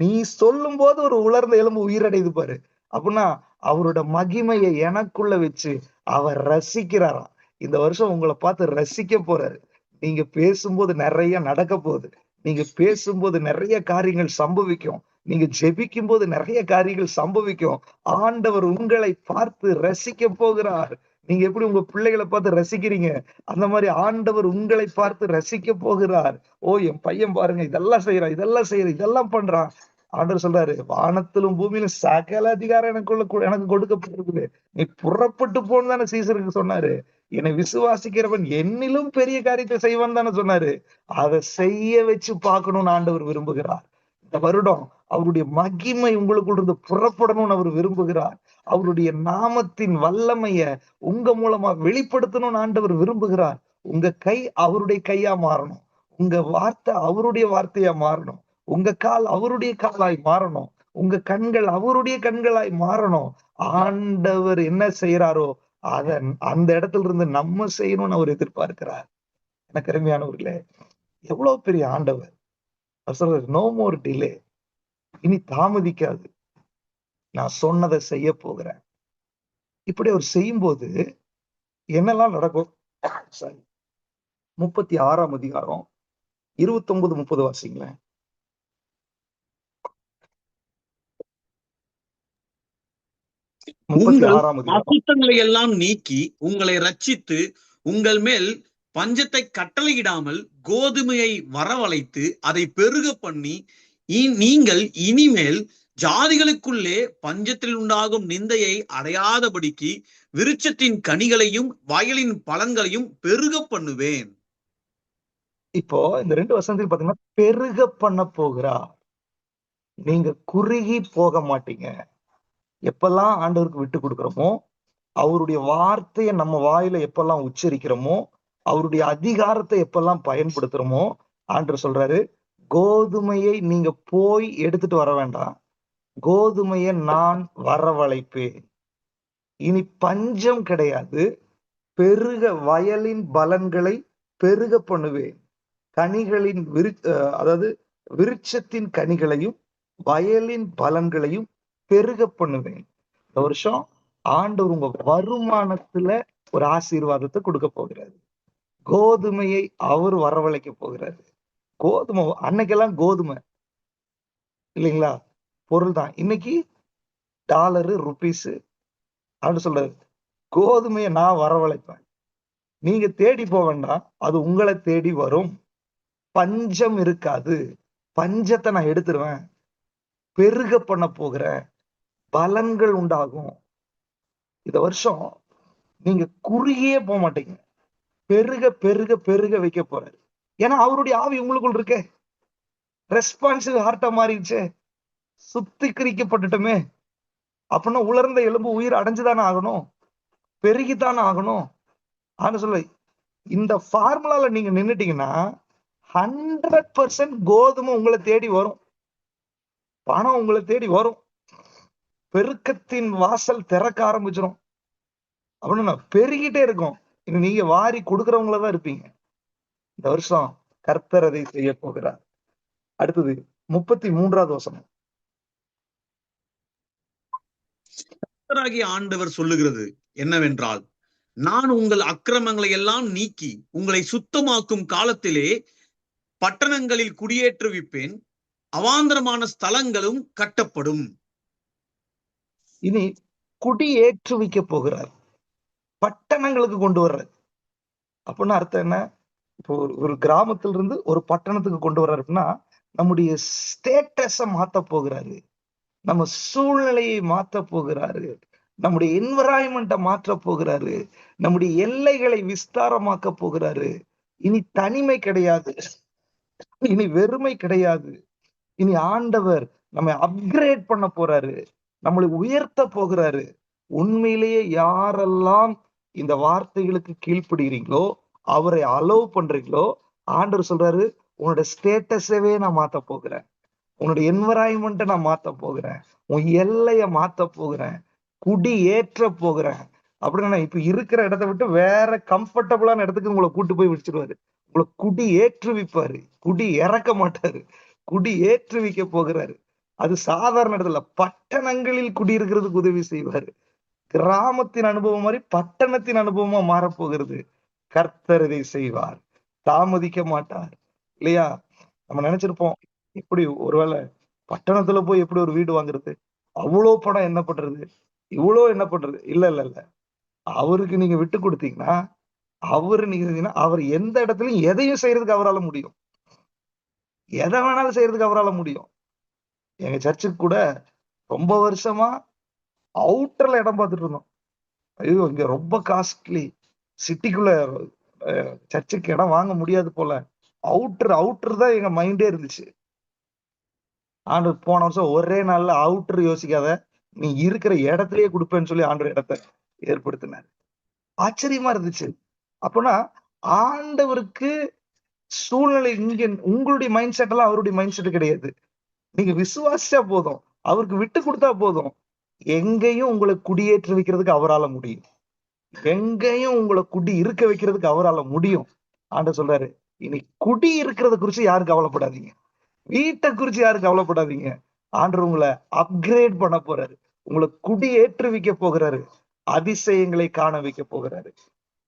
நீ சொல்லும் போது ஒரு உலர்ந்த எலும்பு உயிரடையுது பாரு. அப்படின்னா அவரோட மகிமையை எனக்குள்ள வச்சு அவர் ரசிக்கிறாராம். இந்த வருஷம் உங்களை பார்த்து ரசிக்க போறாரு. நீங்க பேசும்போது நிறைய நடக்க போகுது. நீங்க பேசும்போது நிறைய காரியங்கள் சம்பவிக்கும். நீங்க ஜெபிக்கும் போது நிறைய காரியங்கள் சம்பவிக்கும். ஆண்டவர் உங்களை பார்த்து ரசிக்க போகிறார். நீங்க எப்படி உங்க பிள்ளைகளை பார்த்து ரசிக்கிறீங்க, அந்த மாதிரி ஆண்டவர் உங்களை பார்த்து ரசிக்க போகிறார். ஓ, என் பையன் பாருங்க, இதெல்லாம் செய்யறான், இதெல்லாம் செய்யறான், இதெல்லாம் பண்றான். ஆண்டவர் சொல்றாரு, வானத்திலும் பூமியிலும் சகல அதிகாரம் எனக்கு கொடுக்கப்படுகிறது. நீ புறப்பட்டு போன்னு தானே சீசருக்கு சொன்னாரு. என்னை விசுவாசிக்கிறவன் என்னிலும் பெரிய காரியத்தை செய்வான் தானே சொன்னாரு. அதை செய்ய வச்சு பார்க்கணும்னு ஆண்டவர் விரும்புகிறார். இந்த வருடம் அவருடைய மகிமை உங்களுக்குள் இருந்து புறப்படணும்னு அவர் விரும்புகிறார். அவருடைய நாமத்தின் வல்லமைய உங்க மூலமா வெளிப்படுத்தணும்னு ஆண்டவர் விரும்புகிறார். உங்க கை அவருடைய கையா மாறணும், உங்க வார்த்தை அவருடைய வார்த்தையா மாறணும், உங்க கால் அவருடைய காலாய் மாறணும், உங்க கண்கள் அவருடைய கண்களாய் மாறணும். ஆண்டவர் என்ன செய்யறாரோ அத அந்த இடத்துல இருந்து நம்ம செய்யணும்னு அவர் எதிர்பார்க்கிறார். எனக்கு அருமையானவர்களே, எவ்வளவு பெரிய ஆண்டவர். அவர் சொல்றாரு, நோ மோர் டிலே. இனி தாமதிக்காது, நான் சொன்னதை செய்ய போகிறேன். இப்படி அவர் செய்யும் போது என்னெல்லாம் நடக்கும்? சாரி, 36ஆம் அதிகாரம் 29, 30 வாசிங்களேன். உங்கள் 36ஆம் அதிகாரம். அசுத்தங்களை எல்லாம் நீக்கி உங்களை ரட்சித்து உங்கள் மேல் பஞ்சத்தை கட்டளையிடாமல் கோதுமையை வரவழைத்து அதை பெருக பண்ணி நீங்கள் இனிமேல் ஜாதிகளுக்குள்ளே பஞ்சத்தில் உண்டாகும் நிந்தையை அடையாதபடிக்கு விருட்சத்தின் கனிகளையும் வயலின் பலன்களையும் பெருக பண்ணுவேன். இப்போ இந்த 2 வசனத்தில் பாத்தீங்கன்னா பெருக பண்ண போகிறார். நீங்க குறுகி போக மாட்டீங்க. எப்பெல்லாம் ஆண்டவருக்கு விட்டு கொடுக்கிறோமோ, அவருடைய வார்த்தையை நம்ம வாயில எப்பெல்லாம் உச்சரிக்கிறோமோ, அவருடைய அதிகாரத்தை எப்பெல்லாம் பயன்படுத்துறோமோ, ஆண்டவர் சொல்றாரு, கோதுமையை நீங்க போய் எடுத்துட்டு வர வேண்டாம், கோதுமையை நான் வரவழைப்பேன். இனி பஞ்சம் கிடையாது, பெருக வயலின் பலன்களை பெருக பண்ணுவேன். கனிகளின் அதாவது விருட்சத்தின் கனிகளையும் வயலின் பலன்களையும் பெருக பண்ணுவேன். இந்த வருஷம் ஆண்டவர் உங்க வருமானத்துல ஒரு ஆசீர்வாதத்தை கொடுக்க போகிறாரு. கோதுமையை அவர் வரவழைக்க போகிறாரு. கோதுமை அன்னைக்கெல்லாம் கோதுமை இல்லைங்களா, பொருள் தான். இன்னைக்கு டாலரு, ருபீஸ் அப்படின்னு சொல்றாரு. கோதுமையை நான் வரவழைப்பேன், நீங்க தேடி போக வேண்டாம், அது உங்களை தேடி வரும். பஞ்சம் இருக்காது, பஞ்சத்தை நான் எடுத்துருவேன், பெருக பண்ண போகிறேன், பலன்கள் உண்டாகும். இந்த வருஷம் நீங்க குறுகியே போக மாட்டீங்க, பெருக பெருக பெருக வைக்க போறாரு. ஏன்னா அவருடைய ஆவி உங்களுக்குள் இருக்கே, ரெஸ்பான்சிவ் ஹார்ட்டா மாறிடுச்சே, சுத்திகரிக்கப்பட்டுட்டுமே. அப்படின்னா உலர்ந்த எலும்பு உயிர் அடைஞ்சுதானே ஆகணும், பெருகித்தானே ஆகணும். ஆனா சொல்ல, இந்த ஃபார்முலால நீங்க நின்னுட்டீங்கன்னா 100% கோதுமை உங்களை தேடி வரும், பணம் உங்களை தேடி வரும், பெருக்கத்தின் வாசல் திறக்க ஆரம்பிச்சிடும். அப்படின்னு பெருகிட்டே இருக்கும். நீங்க வாரி கொடுக்கறவங்களதான் இருப்பீங்க. இந்த வருஷம் கர்த்தர் அதை செய்ய போகிறார். அடுத்தது 33வது வசனம். கர்த்தராகிய ஆண்டவர் சொல்லுகிறது என்னவென்றால், நான் உங்கள் அக்கிரமங்களை எல்லாம் நீக்கி உங்களை சுத்தமாக்கும் காலத்திலே பட்டணங்களில் குடியேற்றுவிப்பேன், அவாந்தரமான ஸ்தலங்களும் கட்டப்படும். இனி குடியேற்றுவிக்க போகிறார், பட்டணங்களுக்கு கொண்டு வர்ற. அப்படின்னா அர்த்தம் என்ன? இப்போ ஒரு கிராமத்துல இருந்து ஒரு பட்டணத்துக்கு கொண்டு வர்றாரு அப்படின்னா, நம்முடைய ஸ்டேட்டஸ மாத்த போகிறாரு, நம்ம சூழ்நிலையை மாத்த போகிறாரு, நம்முடைய என்விரான்மெண்ட்டை மாற்ற போகிறாரு, நம்முடைய எல்லைகளை விஸ்தாரமாக்க போகிறாரு. இனி தனிமை கிடையாது, இனி வெறுமை கிடையாது. இனி ஆண்டவர் நம்மை அப்கிரேட் பண்ண போறாரு, நம்மளை உயர்த்த போகிறாரு. உண்மையிலேயே யாரெல்லாம் இந்த வார்த்தைகளுக்கு கீழ்ப்படுகிறீங்களோ, அவரை அலோவ் பண்றீங்களோ, ஆண்டவர் சொல்றாரு, உன்னோட ஸ்டேட்டஸவே நான் மாத்த போகிறேன், உன்னுடைய என்விரான்மெண்ட்டை நான் மாத்த போகிறேன், உன் எல்லைய மாத்த போகிறேன், குடி ஏற்ற போகிறேன். அப்படின்னா இப்ப இருக்கிற இடத்தை விட்டு வேற கம்ஃபர்டபுளான இடத்துக்கு உங்களை கூட்டு போய் வச்சிருவாரு. உங்களை குடி ஏற்றுவிப்பாரு, குடி இறக்க மாட்டாரு, குடி ஏற்றுவிக்க போகிறாரு. அது சாதாரண இடத்துல, பட்டணங்களில் குடியிருக்கிறதுக்கு உதவி செய்வாரு. கிராமத்தின் அனுபவம் மாதிரி பட்டணத்தின் அனுபவமா மாறப்போகிறது. கர்த்தர் இதை செய்வார், தாமதிக்க மாட்டார். இல்லையா? நம்ம நினைச்சிருப்போம், இப்படி ஒருவேளை பட்டணத்துல போய் எப்படி ஒரு வீடு வாங்குறது, அவ்வளோ பணம் என்ன பண்றது, இவ்வளோ என்ன பண்றது? இல்ல இல்ல இல்ல, அவருக்கு நீங்க விட்டு கொடுத்தீங்கன்னா, அவர் எந்த இடத்துலயும் எதையும் செய்யறதுக்கு அவரால் முடியும், எதை வேணாலும் செய்யறதுக்கு அவரால் முடியும். எங்க சர்ச்சுக்கு கூட ரொம்ப வருஷமா அவுட்டர்ல இடம் பார்த்துட்டு இருந்தோம். ஐயோ இங்க ரொம்ப காஸ்ட்லி, சிட்டிக்குள்ள சர்ச்சுக்கு இடம் வாங்க முடியாது போல, அவுட்டர் தான் எங்க மைண்டே இருந்துச்சு. ஆண்டவர் போன வருஷம் ஒரே நாள்ல அவுட்டர் யோசிக்காத, நீ இருக்கிற இடத்துலயே கொடுப்பேன்னு சொல்லி ஆண்டவர் இடத்தை ஏற்படுத்தினார். ஆச்சரியமா இருந்துச்சு. அப்படின்னா ஆண்டவருக்கு சூழ்நிலை இங்க உங்களுடைய மைண்ட் செட் எல்லாம் அவருடைய மைண்ட் செட் கிடையாது. நீங்க விசுவாசிச்சா போதும், அவருக்கு விட்டு கொடுத்தா போதும், எங்கேயும் உங்களை குடியேற்றி வைக்கிறதுக்கு அவரால முடியும், எங்கேயும் உங்களை குடி இருக்க வைக்கிறதுக்கு அவரால முடியும். ஆண்டவர் சொல்றாரு, இனி குடி இருக்கிறத குறிச்சு யாரும் கவலைப்படாதீங்க, வீட்டை குறிச்சு யாரும் கவலைப்படாதீங்க. ஆண்டவர் உங்களை அப்கிரேட் பண்ண போறாரு, உங்களை குடியேற்றி வைக்க போகிறாரு, அதிசயங்களை காண வைக்க போகிறாரு.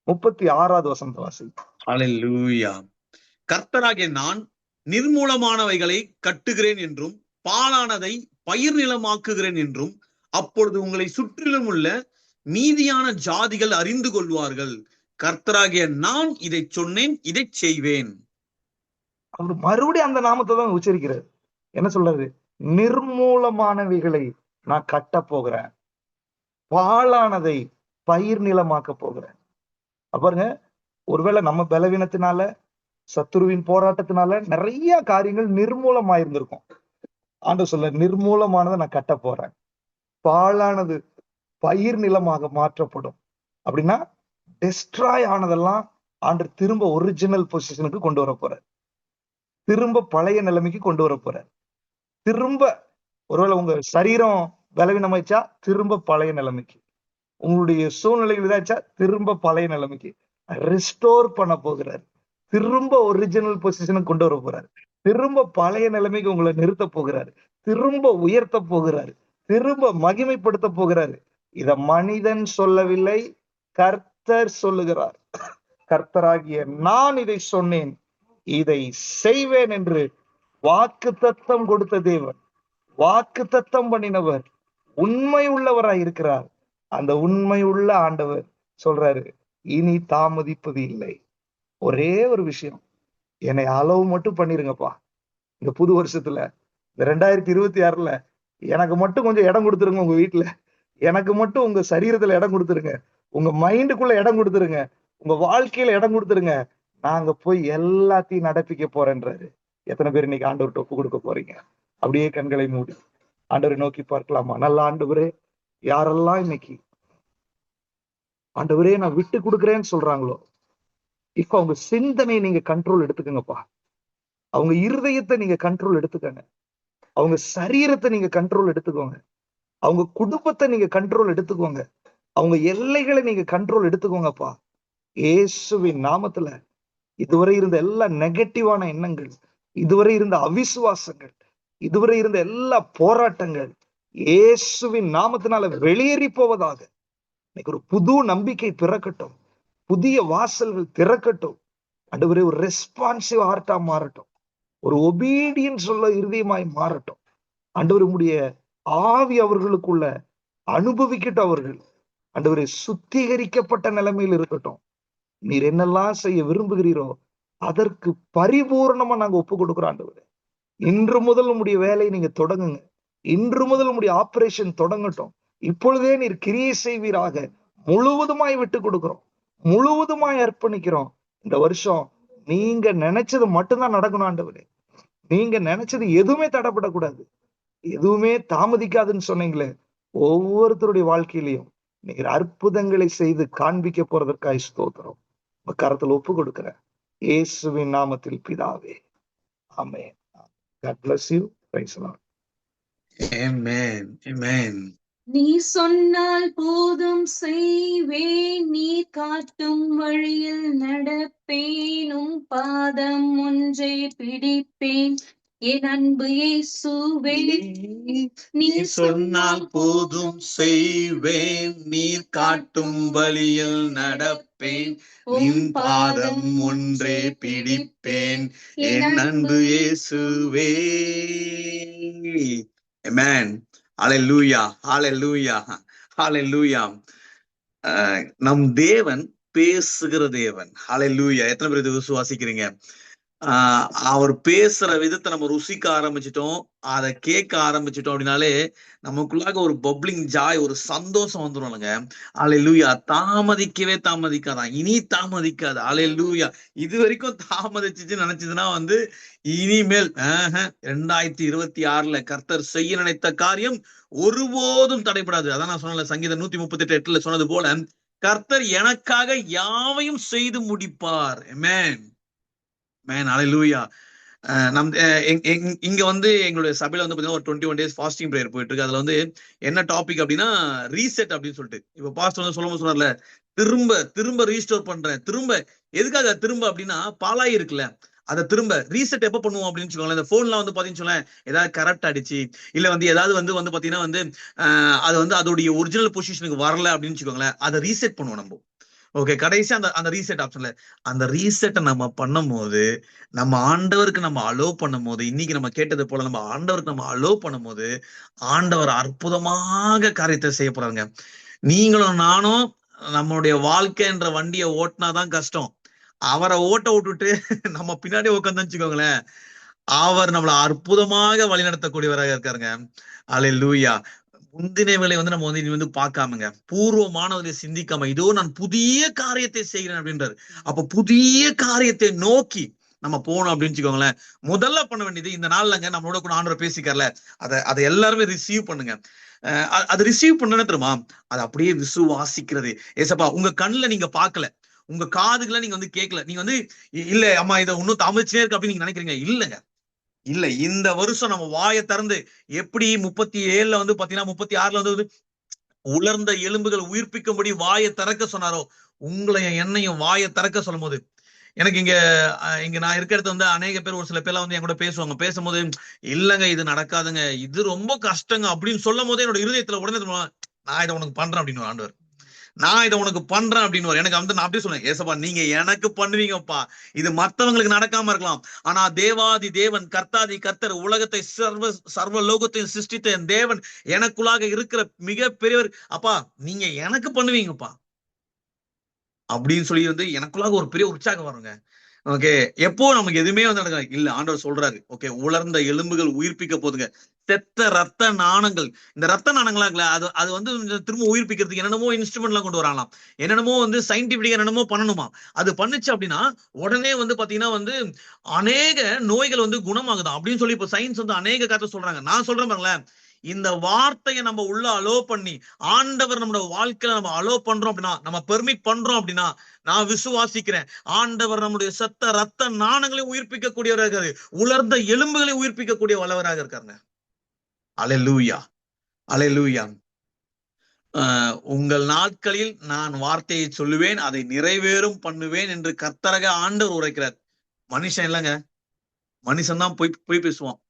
36வது வசனத்தை வாசி. அல்லேலூயா. கர்த்தராகிய நான் நிர்மூலமானவைகளை கட்டுகிறேன் என்றும் பாழானதை பயிர் நிலமாக்குகிறேன் என்றும் அப்பொழுது உங்களை சுற்றிலும் உள்ள மீதியான ஜாதிகள் அறிந்து கொள்வார்கள், கர்த்தராகிய நான் இதை சொன்னேன், இதை செய்வேன். அவர் மறுபடியும் அந்த நாமத்தை தான் உச்சரிக்கிறார். என்ன சொல்றாரு? நிர்மூலமானவைகளை நான் கட்ட போகிறேன், பாழானதை பயிர் நிலமாக்க போகிறேன். பாருங்க, ஒருவேளை நம்ம பலவீனத்தினால, சத்துருவின் போராட்டத்தினால நிறைய காரியங்கள் நிர்மூலமாயிருந்திருக்கும். ஆண்டவர் சொல்ல, நிர்மூலமானதை நான் கட்ட போறேன், பாழானது பயிர் நிலமாக மாற்றப்படும். அப்படின்னா டெஸ்ட்ராய் ஆனதெல்லாம் ஆண்டவர் திரும்ப ஒரிஜினல் பொசிஷனுக்கு கொண்டு வர போறார், திரும்ப பழைய நிலைமைக்கு கொண்டு வர போறார். திரும்ப ஒருவேளை உங்க சரீரம் பலவீனமாயிச்சா திரும்ப பழைய நிலைமைக்கு, உங்களுடைய சூழ்நிலைகள் இதாச்சா திரும்ப பழைய நிலைமைக்கு ரிஸ்டோர் பண்ண போகிறார், திரும்ப ஒரிஜினல் பொசிஷனுக்கு கொண்டு வர போறாரு, திரும்ப பழைய நிலைமைக்கு உங்களை நிறுத்த போகிறாரு, திரும்ப உயர்த்த போகிறாரு, திரும்ப மகிமைப்படுத்த போகிறாரு. இத மனிதன் சொல்லவில்லை, கர்த்தர் சொல்லுகிறார். கர்த்தராகிய நான் இதை சொன்னேன், இதை செய்வேன் என்று வாக்குத்தத்தம் கொடுத்த தேவன், வாக்குத்தத்தம் பண்ணினவர், உண்மை உள்ளவராய் இருக்கிறார். அந்த உண்மை உள்ள ஆண்டவர் சொல்றாரு, இனி தாமதிப்பது இல்லை. ஒரே ஒரு விஷயம், என்னை அளவு மட்டும் பண்ணிருங்கப்பா. இந்த புது வருஷத்துல, இந்த 2026ல எனக்கு மட்டும் கொஞ்சம் இடம் கொடுத்துருங்க. உங்க வீட்டுல எனக்கு மட்டும், உங்க சரீரத்துல இடம் கொடுத்துருங்க, உங்க மைண்டுக்குள்ள இடம் கொடுத்துருங்க, உங்க வாழ்க்கையில இடம் கொடுத்துருங்க. நாங்க போய் எல்லாத்தையும் நடப்பிக்க போறேன்றாரு. எத்தனை பேர் இன்னைக்கு ஆண்டவர்கிட்ட ஒப்பு கொடுக்க போறீங்க? அப்படியே கண்களை மூடி ஆண்டவரை நோக்கி பார்க்கலாமா? நல்ல ஆண்டவரே, யாரெல்லாம் இன்னைக்கு ஆண்டவரே நான் விட்டு கொடுக்குறேன்னு சொல்றாங்களோ, இப்ப அவங்க சிந்தனை நீங்க கண்ட்ரோல் எடுத்துக்கங்கப்பா. அவங்க இருதயத்தை நீங்க கண்ட்ரோல் எடுத்துக்கங்க. அவங்க சரீரத்தை நீங்க கண்ட்ரோல் எடுத்துக்கோங்க. அவங்க குடும்பத்தை நீங்க கண்ட்ரோல் எடுத்துக்கோங்க. அவங்க எல்லைகளை நீங்க கண்ட்ரோல் எடுத்துக்கோங்கப்பா. இயேசுவின் நாமத்துல இதுவரை இருந்த எல்லா நெகட்டிவான எண்ணங்கள், இதுவரை இருந்த அவிசுவாசங்கள், இதுவரை இருந்த எல்லா போராட்டங்கள் இயேசுவின் நாமத்தினால வெளியேறி போவதாக. இன்னைக்கு ஒரு புது நம்பிக்கை பிறக்கட்டும், புதிய வாசல்கள் திறக்கட்டும். ஆண்டவரே, ஒரு ரெஸ்பான்சிவ் ஹார்ட்டா மாறட்டும், ஒரு ஒபீடியன்ஸ் உள்ள இருதயமாய் மாறட்டும். ஆண்டவர் உம்முடைய ஆவி அவர்களுக்குள்ள அனுபவிக்கட்டும். அவர்கள் ஆண்டவரே சுத்திகரிக்கப்பட்ட நிலைமையில் இருக்கட்டும். நீர் என்னெல்லாம் செய்ய விரும்புகிறீரோ அதற்கு பரிபூர்ணமா நாங்க ஒப்பு கொடுக்கிறோம். ஆண்டவரே, இன்று முதல் உம்முடைய வேலையை நீங்க தொடங்குங்க. இன்று முதல் உம்முடைய ஆபரேஷன் தொடங்கட்டும். இப்பொழுதே நீர் கிரியை செய்வீராக. முழுவதுமாய் விட்டு கொடுக்கிறோம், முழுவதுமாய் அர்ப்பணிக்கிறோம். இந்த வருஷம் நீங்க நினைச்சது மட்டும்தான் நடக்கணும். ஆண்டவரே, நீங்க நினைச்சது எதுவுமே தடைப்படக்கூடாது, எதுவுமே தாமதிக்காதுன்னு சொன்னீங்களே. ஒவ்வொருத்தருடைய வாழ்க்கையிலையும் நீங்க அற்புதங்களை செய்து காண்பிக்க போறதற்காக ஸ்தோத்திரம். உங்க கரத்துல ஒப்பு கொடுக்கிறேன், இயேசுவின் நாமத்தில் பிதாவே, ஆமென். God bless you. Praise the Lord. Amen. Amen. நீ சொன்னால் போதும் செய்வேன், நீ காட்டும் வழியில் நடப்பேனும், பாதம் ஒன்றை பிடிப்பேன், என் அன்பு இயேசுவே. நீ சொன்னால் போதும் செய்வேன், நீர் காட்டும் வழியில் நடப்பேன், உன் பாதம் ஒன்றே பிடிப்பேன், என் அன்பு இயேசுவே. Amen. Hallelujah. Hallelujah. Hallelujah. நம் தேவன் பேசுகிற தேவன். ஹalleluya. எத்தனை பேர் இது விசுவாசிக்கிறீங்க? அவர் பேசுற விதத்தை நம்ம ருசிக்க ஆரம்பிச்சிட்டோம், அதை கேட்க ஆரம்பிச்சிட்டோம் அப்படின்னாலே நமக்குள்ளாக ஒரு பப்ளிங் ஜாய், ஒரு சந்தோஷம் வந்துடும்ங்க. ஹalleluya. தாமதிக்காதான், இனி தாமதிக்காது. ஹalleluya. இது வரைக்கும் தாமதிச்சுன்னு நினைச்சதுன்னா இனிமேல் 2026ல கர்த்தர் செய்ய நினைத்த காரியம் ஒருபோதும் தடைபடாது. அதான் நான் சொன்னேன், சங்கீதம் 138:8 சொன்னது போல, கர்த்தர் எனக்காக யாவையும் செய்து முடிப்பார். ஆமென். மேன், ஹalleluya. இங்க எங்களுடைய சபையில பாத்தீங்கன்னா ஒரு 21 days ஃபாஸ்டிங் பிரேயர் போயிட்டு இருக்கு. அதுல என்ன டாபிக் அப்படின்னா ரீசெட் அப்படின்னு சொல்லிட்டு, இப்ப பாஸ்டர் சொல்லும்போது சொன்னார்ல, திரும்ப ரீஸ்டோர் பண்றேன். திரும்ப எதுக்காக திரும்ப அப்படின்னா, பாலாயி இருக்குல்ல, அதை திரும்ப ரீசெட் எப்ப பண்ணுவோம் அப்படின்னு வச்சுக்கோங்களேன். இந்த போன்லாம் பாத்தீங்கன்னு சொல்ல, ஏதாவது கரெக்ட் அடிச்சு, இல்ல ஏதாவது பாத்தீங்கன்னா அது அதோடைய ஒரிஜினல் பொசிஷனுக்கு வரல அப்படின்னு வச்சுக்கோங்களேன், அதை ரீசெட் பண்ணுவோம். நம்ம ஓகே, கடைசி அந்த அந்த ரீசெட் ஆப்ஷன்ல அந்த ரீசெட்டை நம்ம பண்ணும் போது, நம்ம ஆண்டவருக்கு நம்ம அலோவ் பண்ணும் போது, இன்னைக்கு நம்ம கேட்டது போல நம்ம ஆண்டவருக்கு நம்ம அலோவ் பண்ணும் போது, ஆண்டவர் அற்புதமாக காரியத்தை செய்ய போறாங்க. நீங்களும் நானும் நம்மளுடைய வாழ்க்கைன்ற வண்டியை ஓட்டினாதான் கஷ்டம். அவரை ஓட்ட விட்டுட்டு நம்ம பின்னாடி உட்காந்து வச்சுக்கோங்களேன், அவர் நம்மளை அற்புதமாக வழிநடத்தக்கூடியவராக இருக்காருங்க. அல்லேலூயா. முந்தின வேலை வந்து நம்ம வந்து இனி வந்து பார்க்காமங்க, பூர்வமானவரை சிந்திக்காம, இதோ நான் புதிய காரியத்தை செய்கிறேன் அப்படின்றாரு. அப்ப புதிய காரியத்தை நோக்கி நம்ம போகணும் அப்படின்னு வச்சுக்கோங்களேன். முதல்ல பண்ண வேண்டியது இந்த நாள்லங்க நம்மளோட கூட ஆண்டவர் பேசிக்கார்ல, அதை எல்லாருமே ரிசீவ் பண்ணுங்க. அது ரிசீவ் பண்ணணும் தெரியுமா, அது அப்படியே விசுவாசிக்கிறது. ஏசப்பா, உங்க கண்ணுல நீங்க பார்க்கல, உங்க காதுகளை நீங்க வந்து கேட்கல, நீங்க வந்து இல்ல அம்மா இதை இன்னும் தாமதிச்சே இருக்கு அப்படின்னு நீங்க நினைக்கிறீங்க. இல்லைங்க, இல்ல. இந்த வருஷம் நம்ம வாயை திறந்து எப்படி 37ல வந்து பாத்தீங்கன்னா 36ல வந்து உலர்ந்த எலும்புகள் உயிர்ப்பிக்கும்படி வாயை திறக்க சொன்னாரோ, உங்களையும் என்னையும் வாயை திறக்க சொல்லும் போது, எனக்கு இங்க நான் இருக்க இடத்துல வந்து அநேக பேர், ஒரு சில பேர்லாம் வந்து என் கூட பேசுவாங்க. பேசும்போது இல்லங்க இது நடக்காதுங்க, இது ரொம்ப கஷ்டங்க அப்படின்னு சொல்லும் போதே என்னோட இருதயத்துல உடனே நான் இதை உனக்கு பண்றேன் அப்படின்னு ஆண்டவர், நான் இதை உனக்கு பண்றேன் அப்படின்னு எனக்கு வந்து நான் அப்படியே சொன்னேன், ஏசப்பா நீங்க எனக்கு பண்ணுவீங்கப்பா, இது மத்தவங்களுக்கு நடக்காம இருக்கலாம், ஆனா தேவாதி தேவன் கர்த்தாதி கர்த்தர் உலகத்தை சர்வ லோகத்தையும் சிருஷ்டித்த என் தேவன் எனக்குள்ளாக இருக்கிற மிக பெரியவர், அப்பா நீங்க எனக்கு பண்ணுவீங்கப்பா அப்படின்னு சொல்லி வந்து எனக்குள்ளாக ஒரு பெரிய உற்சாகம் வருங்க. ஓகே, எப்போ நமக்கு எதுவுமே வந்து நடக்காது, இல்ல ஆண்டவர் சொல்றாரு, ஓகே உலர்ந்த எலும்புகள் உயிர்ப்பிக்க போதுங்க, செத்த ரத்த நாணங்கள், இந்த ரத்த நாணங்களா இருக்குல்ல, அது வந்து திரும்ப உயிர்ப்பிக்கிறதுக்கு என்னென்னமோ இன்ஸ்ட்ருமெண்ட் எல்லாம் கொண்டு வரலாம், என்னென்னமோ வந்து சயின்டிபிக்கா என்னென்னமோ பண்ணணுமா. அது பண்ணுச்சு அப்படின்னா உடனே வந்து பாத்தீங்கன்னா வந்து அநேக நோய்கள் வந்து குணமாகுதான் அப்படின்னு சொல்லி இப்ப சயின்ஸ் வந்து அநேக கதை சொல்றாங்க. நான் சொல்றேன் பாருங்களேன், இந்த வார்த்தையை நம்ம உள்ள அலோ பண்ணி ஆண்டவர் நம்மளோட வாழ்க்கையில நம்ம அலோ பண்றோம் அப்படின்னா, நம்ம பெர்மிட் பண்றோம் அப்படின்னா, நான் விசுவாசிக்கிறேன் ஆண்டவர் நம்முடைய சத்த ரத்த நாணங்களை உயிர்ப்பிக்கக்கூடியவராக இருக்காரு, உலர்ந்த எலும்புகளை உயிர்ப்பிக்கக்கூடிய வல்லவராக இருக்காருங்க. அல்லேலூயா, அல்லேலூயா. உங்கள் நாட்களில் நான் வார்த்தையை சொல்லுவேன், அதை நிறைவேறும் பண்ணுவேன் என்று கர்த்தராக ஆண்டவர் உரைக்கிறார். மனுஷன் இல்லைங்க, மனுஷன் தான் போய் பேசுவான்.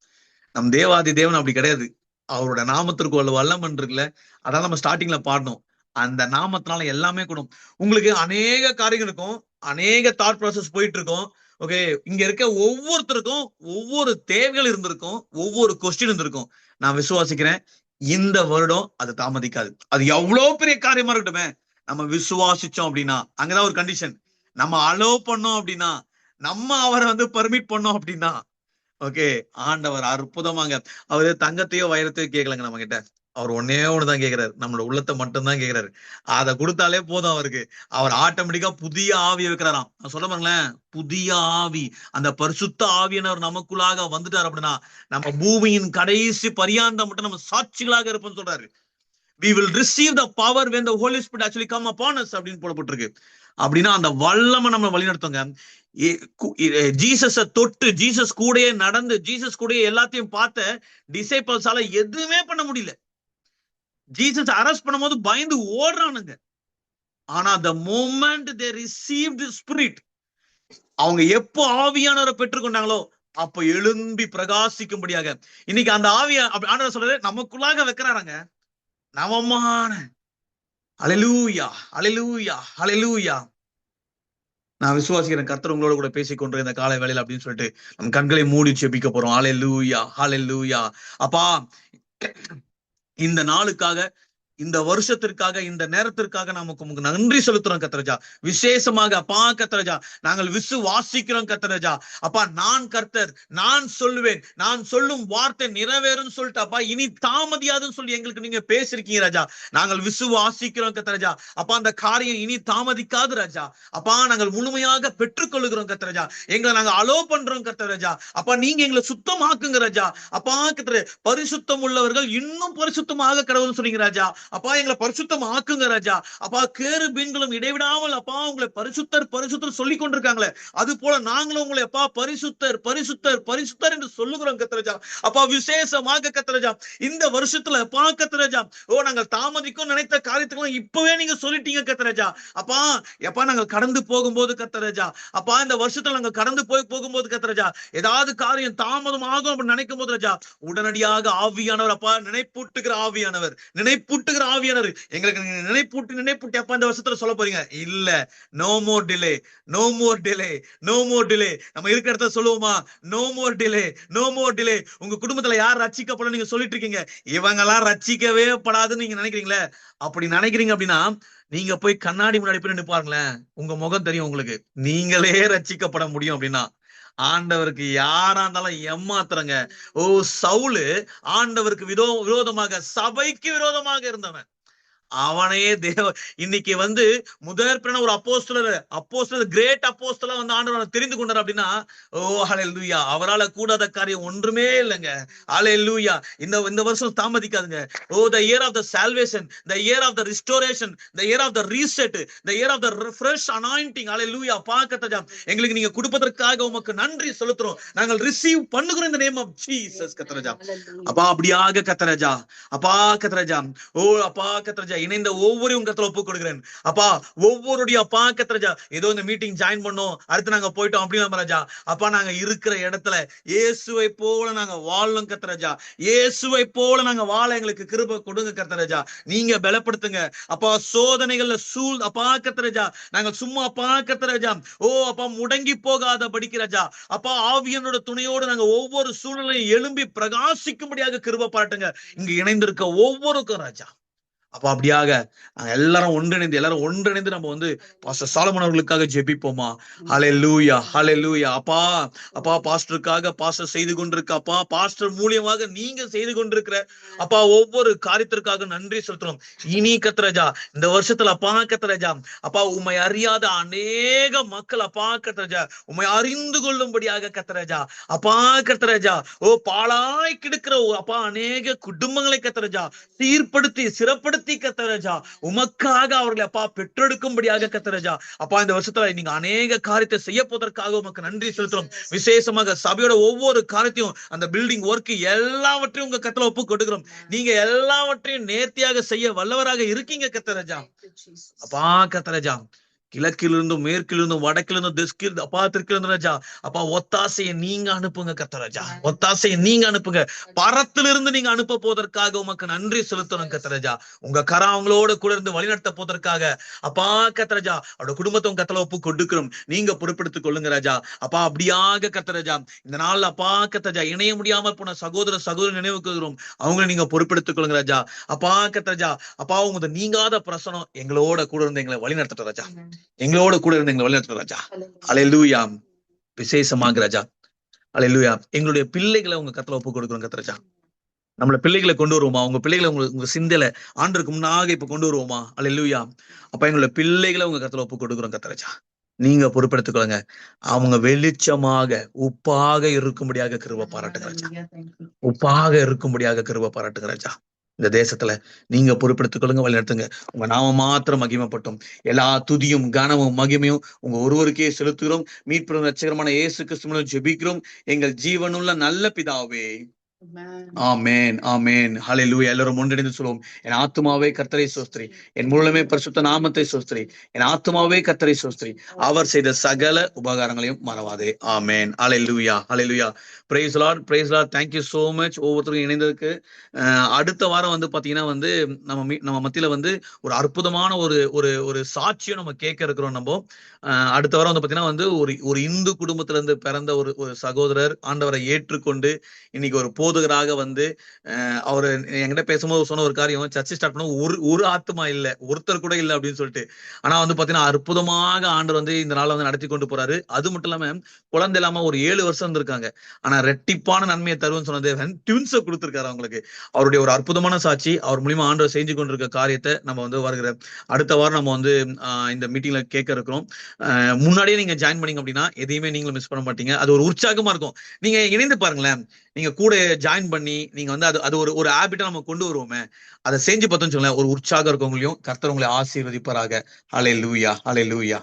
நம் தேவாதி தேவன் அப்படி கிடையாது. அவரோட நாமத்திற்கு உள்ள வல்லமன் இருக்குல்ல, அதான் நம்ம ஸ்டார்டிங்ல பாடணும். அந்த நாமத்தினால எல்லாமே கூடும். உங்களுக்கு அநேக காரியங்கள் இருக்கும், அநேக தாட் ப்ராசஸ் போயிட்டு இருக்கும். ஓகே, இங்க இருக்க ஒவ்வொருத்தருக்கும் ஒவ்வொரு தேவைகள் இருந்திருக்கும், ஒவ்வொரு கொஸ்டின் இருந்திருக்கும். நான் விசுவாசிக்கிறேன் இந்த வருடம் அது தாமதிக்காது. அது எவ்வளவு பெரிய காரியமா இருக்கட்டுமே, நம்ம விசுவாசிச்சோம் அப்படின்னா, அங்கதான் ஒரு கண்டிஷன், நம்ம அலோவ் பண்ணோம் அப்படின்னா, நம்ம அவரை வந்து பர்மிட் பண்ணோம் அப்படின்னா, ஓகே ஆண்டவர் அற்புதமாங்க. அவரு தங்கத்தையோ வைரத்தையோ கேட்கலங்க நம்ம கிட்ட, அவர் ஒன்னே ஒண்ணுதான் கேட்கிறாரு, நம்மளோட உள்ளத்தை மட்டும் தான் கேட்கிறாரு. அதை கொடுத்தாலே போதும் அவருக்கு. அவர் ஆட்டோமேட்டிக்கா புதிய ஆவியை வைக்கிறாராம். நான் சொல்ல பாருங்களேன், புதிய ஆவி, அந்த பரிசுத்த ஆவியானவர் நமக்குள்ளாக வந்துட்டார் அப்படின்னா, நம்ம பூமியின் கடைசி பரியாந்தம் மட்டும் நம்ம சாட்சிகளாக இருப்போம்னு சொல்றாரு. we will receive the power when the Holy Spirit actually come upon us அப்படின்னு போடப்பட்டிருக்கு. அப்படின்னா அந்த வல்லமை நம்ம வழிநடத்துங்க. ஜீசஸை தொட்டு ஜீசஸ் கூடயே நடந்து ஜீசஸ் கூடயே எல்லாத்தையும் பார்த்த டிசைபிள்ஸால எதுவுமே பண்ண முடியல. ஜீசஸ் அரெஸ்ட் பண்ணும் போது பயந்து ஓடுறானுங்க. ஆனா the moment they received the spirit, அவங்க எப்போ ஆவியானவரை பெற்றுக்கொண்டாங்களோ அப்ப எழும்பி பிரகாசிக்கும்படியாக இன்னைக்கு அந்த ஆவிய ஆண்டவர் சொல்றாரு நமக்குள்ளாக வைக்கிறாங்க. நவமான அல்லேலூயா, அல்லேலூயா, அல்லேலூயா. நான் விசுவாசிக்கிறேன் கர்த்தர் உங்களோட கூட பேசிக்கொண்டு இந்த காலை வேளையில அப்படின்னு சொல்லிட்டு நம்ம கண்களை மூடி ஜெபிக்க போறோம். அல்லேலூயா, அல்லேலூயா. அப்பா, இந்த நாளுக்காக, இந்த வருஷத்திற்காக, இந்த நேரத்திற்காக நமக்கு உங்களுக்கு நன்றி செலுத்துறோம் கர்த்தராஜா. விசேஷமாக அப்பா கர்த்தராஜா, நாங்கள் விசுவாசிக்கிறோம் கர்த்தராஜா. அப்பா, நான் கர்த்தர், நான் சொல்லுவேன், நான் சொல்லும் வார்த்தை நிறைவேறும் சொல்லிட்டு அப்பா இனி தாமதியாதுன்னு சொல்லி எங்களுக்கு நீங்க பேசிருக்கீங்க ராஜா. நாங்கள் விசுவாசிக்கிறோம் கர்த்தராஜா. அப்பா, அந்த காரியம் இனி தாமதிக்காது ராஜா. அப்பா, நாங்கள் முழுமையாக பெற்றுக்கொள்ளுகிறோம் கர்த்தராஜா. எங்களை நாங்க அலோ பண்றோம் கர்த்தராஜா. அப்பா, நீங்க எங்களை சுத்தமாக்குங்க ராஜா. அப்பா கர்த்தரே, பரிசுத்தம் உள்ளவர்கள் இன்னும் பரிசுத்தமாக கடவுள்னு சொன்னீங்க ராஜா. அப்பா, எங்களை பரிசுத்தம் ஆக்குங்க ராஜா. அப்பா, கேருபீன்களும் இடைவிடாமல் அப்பா உங்களை பரிசுத்தர் பரிசுத்தர் சொல்லி கொண்டிருக்காங்களே, அது போல நாங்களும் உங்களை அப்பா பரிசுத்தர் பரிசுத்தர் பரிசுத்தர் என்று சொல்லுகிறோம் கர்த்தராஜா. அப்பா, விசேஷமாக கர்த்தராஜா இந்த வருஷத்துல அப்பா கர்த்தராஜா, நாங்கள் தாமதிக்கும் நினைத்த காரியத்துக்கு இப்பவே நீங்க சொல்லிட்டீங்க கர்த்தராஜா. அப்பா எப்பா, நாங்கள் கடந்து போகும்போது கர்த்தராஜா, அப்பா இந்த வருஷத்துல நாங்கள் கடந்து போகும்போது கர்த்தராஜா, ஏதாவது காரியம் தாமதம் ஆகும் அப்படின்னு நினைக்கும் போது ராஜா, உடனடியாக ஆவியானவர் அப்பா, நினைப்பூட்டுகிற ஆவியானவர், நினைப்பூட்டு நினைப்பூட்டுகிற ஆவியானவர் எங்களுக்கு நீங்க நினைப்பூட்டி அப்பா இந்த வருஷத்துல சொல்ல போறீங்க. இல்ல, no more delay, no more delay, no more delay. நம்ம இருக்கிற இடத்துல சொல்லுவோமா, no more delay, no more delay. உங்க குடும்பத்துல யார் ரட்சிக்கப்படும் நீங்க சொல்லிட்டு இருக்கீங்க, இவங்கெல்லாம் ரட்சிக்கவே படாதுன்னு நீங்க நினைக்கிறீங்களே, அப்படி நினைக்கிறீங்க அப்படின்னா நீங்க போய் கண்ணாடி முன்னாடி போய் நின்று பாருங்களேன், உங்க முகம் தெரியும் உங்களுக்கு. நீங்களே ரட்சிக்கப்பட முடியும் அப்படின்னா ஆண்டவருக்கு யாரா இருந்தாலும் ஏமாத்துறங்க. ஓ, சவுலு ஆண்டவருக்கு விரோதமாக, சபைக்கு விரோதமாக இருந்தவன். அவனையே இன்னைக்கு வந்து முதற்பன ஒரு அப்போஸ்தலர் கிரேட் அப்போஸ்தலா வந்து ஆண்டவர் தெரிந்து கொண்டார் அப்படின்னா, ஓ ஹல்லேலூயா, அவரால் கூடாத காரியம் ஒன்றுமே இல்லைங்க. ஹல்லேலூயா. இந்த வருஷம் தாமதிக்காதுங்க. ஓ, the year of the salvation, the year of the restoration, the year of the reset, the year of the fresh anointing. ஹல்லேலூயா. பாக்கத்தஜா, எங்களுக்கு நீங்க கொடுப்பதற்காக உமக்கு நன்றி செலுத்துறோம். நாங்கள் ரிசீவ் பண்ணுகிறோம் இந்த நேம் ஆஃப் ஜீசஸ். கத்தரஜா அப்பா, அப்படியாக கத்தரஜா, அப்பா கத்தரஜா, ஓ அப்பா கத்தரஜா, இணைந்த ஒவ்வொரு கத்துல ஒப்பு கொடுக்கிறேன் அப்பா. ஒவ்வொருடைய அப்பா கத்தரஜா, ஏதோ இந்த மீட்டிங் ஜாயின் பண்ணோம், அடுத்து நாங்க போயிட்டோம் அப்படின்னா ராஜா, அப்பா நாங்க இருக்கிற இடத்துல இயேசுவை போல நாங்க வாழணும் கத்தரஜா. இயேசுவை போல நாங்க வாழ எங்களுக்கு கிருபை கொடுங்க கத்தரஜா. நீங்க பலப்படுத்துங்க அப்பா. சோதனைகள்ல அப்பா கத்தரஜா, நாங்க சும்மா அப்பா கத்தரஜா, ஓ அப்பா முடங்கி போகாத படிக்கிறஜா அப்பா. ஆவியனோட துணையோடு நாங்க ஒவ்வொரு சூழ்நிலையும் எழும்பி பிரகாசிக்கும்படியாக கிருபை பாட்டுங்க இங்க இணைந்திருக்க ஒவ்வொருக்கும் ராஜா. அப்ப அப்படியாக எல்லாரும் ஒன்றிணைந்து நம்ம வந்து பாஸ்டர் சாலமன் அவர்களுக்காக ஜெபிப்போமா. ஹல்லேலூயா, ஹல்லேலூயா. அப்பா பாஸ்டருக்காக பாஸ்டர் செய்து கொண்டிருக்க அப்பா, பாஸ்டர் மூலியமாக நீங்க செய்து கொண்டிருக்கிற அப்பா ஒவ்வொரு காரியத்திற்காக நன்றி செலுத்துறோம். இனி கத்தரஜா இந்த வருஷத்துல அப்பா கத்தரஜா, அப்பா உண்மை அறியாத அநேக மக்கள் அப்பா கத்தரஜா உண்மை அறிந்து கொள்ளும்படியாக கத்தரஜா அப்பா கத்தரஜா, ஓ பாழாய் கிடக்கிற அப்பா அநேக குடும்பங்களை கத்தரஜா சீர்படுத்தி சிறப்படுத்தி கத்தரஜா உமக்காக அவர்களை அப்பா பெற்றெடுக்கும்படியாக கத்தரஜா அப்பா. இந்த வருஷத்துல நீங்க அநேக காரியத்தை செய்ய போவதற்காக உமக்கு நன்றி செலுத்துறோம். விசேஷமாக சபையோட ஒவ்வொரு காரியத்தையும், அந்த பில்டிங் ஒர்க் எல்லாவற்றையும் உங்க கத்தல ஒப்பு கொடுக்கிறோம். நீங்க எல்லாவற்றையும் நேர்த்தியாக செய்ய வல்லவராக இருக்கீங்க கத்தரஜா அப்பா கத்தரஜா. கிழக்கிலிருந்தும் மேற்கிலிருந்தும் வடக்கிலிருந்தும் தெற்கில் அப்பா தெற்கிலிருந்து ராஜா அப்பா ஒத்தாசையை நீங்க அனுப்புங்க கத்தராஜா. ஒத்தாசையை நீங்க அனுப்புங்க. பரத்திலிருந்து நீங்க அனுப்ப போவதற்காக உமக்கு நன்றி செலுத்தணும் கத்தராஜா. உங்க கரா அவங்களோட கூட இருந்து வழிநடத்த போவதற்காக அப்பா கத்தராஜா அவரோட குடும்பத்தை உங்க கத்தல ஒப்பு கொடுக்கிறோம். நீங்க பொறுப்பெடுத்துக் கொள்ளுங்க ராஜா அப்பா. அப்படியாக கத்தராஜா இந்த நாள் அப்பா கத்தராஜா இணைய முடியாம போன சகோதரி நினைவுக்குறோம். அவங்களை நீங்க பொறுப்பெடுத்துக் கொள்ளுங்க ராஜா அப்பா கத்தராஜா அப்பா. உங்க நீங்காத பிரசனம் எங்களோட கூட இருந்து எங்களை வழிநடத்த ராஜா. எங்களோட கூட இருந்து எங்களை வழிநடத்துற ராஜா. ஹல்லேலூயா. விசேஷமாக ராஜா ஹல்லேலூயா. எங்களுடைய பிள்ளைகளை உங்க கத்தல ஒப்பு கொடுக்கிறோம் கத்தராஜா. நம்மள பிள்ளைகளை கொண்டு வருவோமா, உங்க பிள்ளைகளை உங்க சிந்தையில ஆண்டருக்கு முன்னாக இப்ப கொண்டு வருவோமா. ஹல்லேலூயா. அப்ப எங்களுடைய பிள்ளைகளை உங்க கத்தல ஒப்பு கொடுக்கிறோம் கத்தராஜா. நீங்க பொறுப்பெடுத்துக் கொள்ளுங்க. அவங்க வெளிச்சமாக உப்பாக இருக்கும்படியாக கிருபை பாராட்டுங்க ராஜா. உப்பாக இருக்கும்படியாக கிருபை பாராட்டுங்க ராஜா. இந்த தேசத்துல நீங்க பொறுப்பெடுத்துக் கொள்ளுங்க, வழிநடத்துங்க. உங்க நாம மாத்திரம் மகிமைப்பட்டோம். எல்லா துதியும் கனமும் மகிமையும் உங்க ஒருவருக்கே செலுத்துகிறோம். மீட்பும் ரட்சகரமான இயேசு கிறிஸ்து மூலம் ஜெபிக்கிறோம் எங்கள் ஜீவனுள்ள நல்ல பிதாவே. ஆமென், ஆமென். ஹல்லேலூயா. எல்லாரும் ஒன்றிணைந்து சொல்லுவோம். என் ஆத்துமாவே கர்த்தரை சோஸ்திரி, என் முழுமே பரிசுத்த நாமத்தை சோஸ்திரி, என் ஆத்துமாவே கர்த்தரை சோஸ்திரி, அவர் செய்த சகல உபகாரங்களையும் மறவாதே. Amen. Hallelujah, hallelujah. Praise lord, praise lord. Thank you so much ஒவ்வொருத்தருக்கும் இணைந்ததுக்கு. அடுத்த வாரம் வந்து பாத்தீங்கன்னா வந்து நம்ம மத்தியில வந்து ஒரு அற்புதமான ஒரு சாட்சியம் நம்ம கேட்க இருக்கிறோம். நம்ம அடுத்த வாரம் வந்து பாத்தீங்கன்னா வந்து ஒரு இந்து குடும்பத்துல இருந்து பிறந்த ஒரு சகோதரர் ஆண்டவரை ஏற்றுக்கொண்டு இன்னைக்கு ஒரு போதகராக வந்து அவரு என்கிட்ட பேசும்போது சொன்ன ஒரு காரியம், சர்ச்சை ஸ்டார்ட் பண்ண ஒரு ஆத்மா இல்ல, ஒருத்தர் கூட இல்லை அப்படின்னு சொல்லிட்டு. ஆனா வந்து பாத்தீங்கன்னா அற்புதமாக ஆண்டவர் வந்து இந்த நாளை வந்து நடத்தி கொண்டு போறாரு. அது மட்டும் இல்லாம குழந்தை இல்லாம ஒரு 7 வருஷம் இருந்திருக்காங்க. ஆனா ரெட்டிப்பான நன்மையை தருவன்னு சொன்ன தேவன் ட்வின்ஸை கொடுத்திருக்காரு அவங்களுக்கு. அவருடைய ஒரு அற்புதமான சாட்சி, அவர் மூலியமா ஆண்டவர் செஞ்சு கொண்டிருக்க காரியத்தை நம்ம வந்து வருகிற அடுத்த வாரம் நம்ம வந்து இந்த மீட்டிங்ல கேட்க இருக்கிறோம். முன்னாடியே நீங்க ஜாயின் பண்ணீங்க அப்படின்னா எதையுமே நீங்களும் மிஸ் பண்ண மாட்டீங்க. அது ஒரு உற்சாகமா இருக்கும். நீங்க இணைந்து பாருங்களேன். நீங்க கூட ஜாயின் பண்ணி நீங்க வந்து அது ஒரு ஹேபிட்டா நம்ம கொண்டு வருவோமே, அதை செஞ்சு பார்த்தோம்னு சொல்லுங்க, ஒரு உற்சாகம் இருக்கவங்களையும் கர்த்தர் உங்களை ஆசீர்வதிப்பாராக. ஹல்லேலூயா, ஹல்லேலூயா.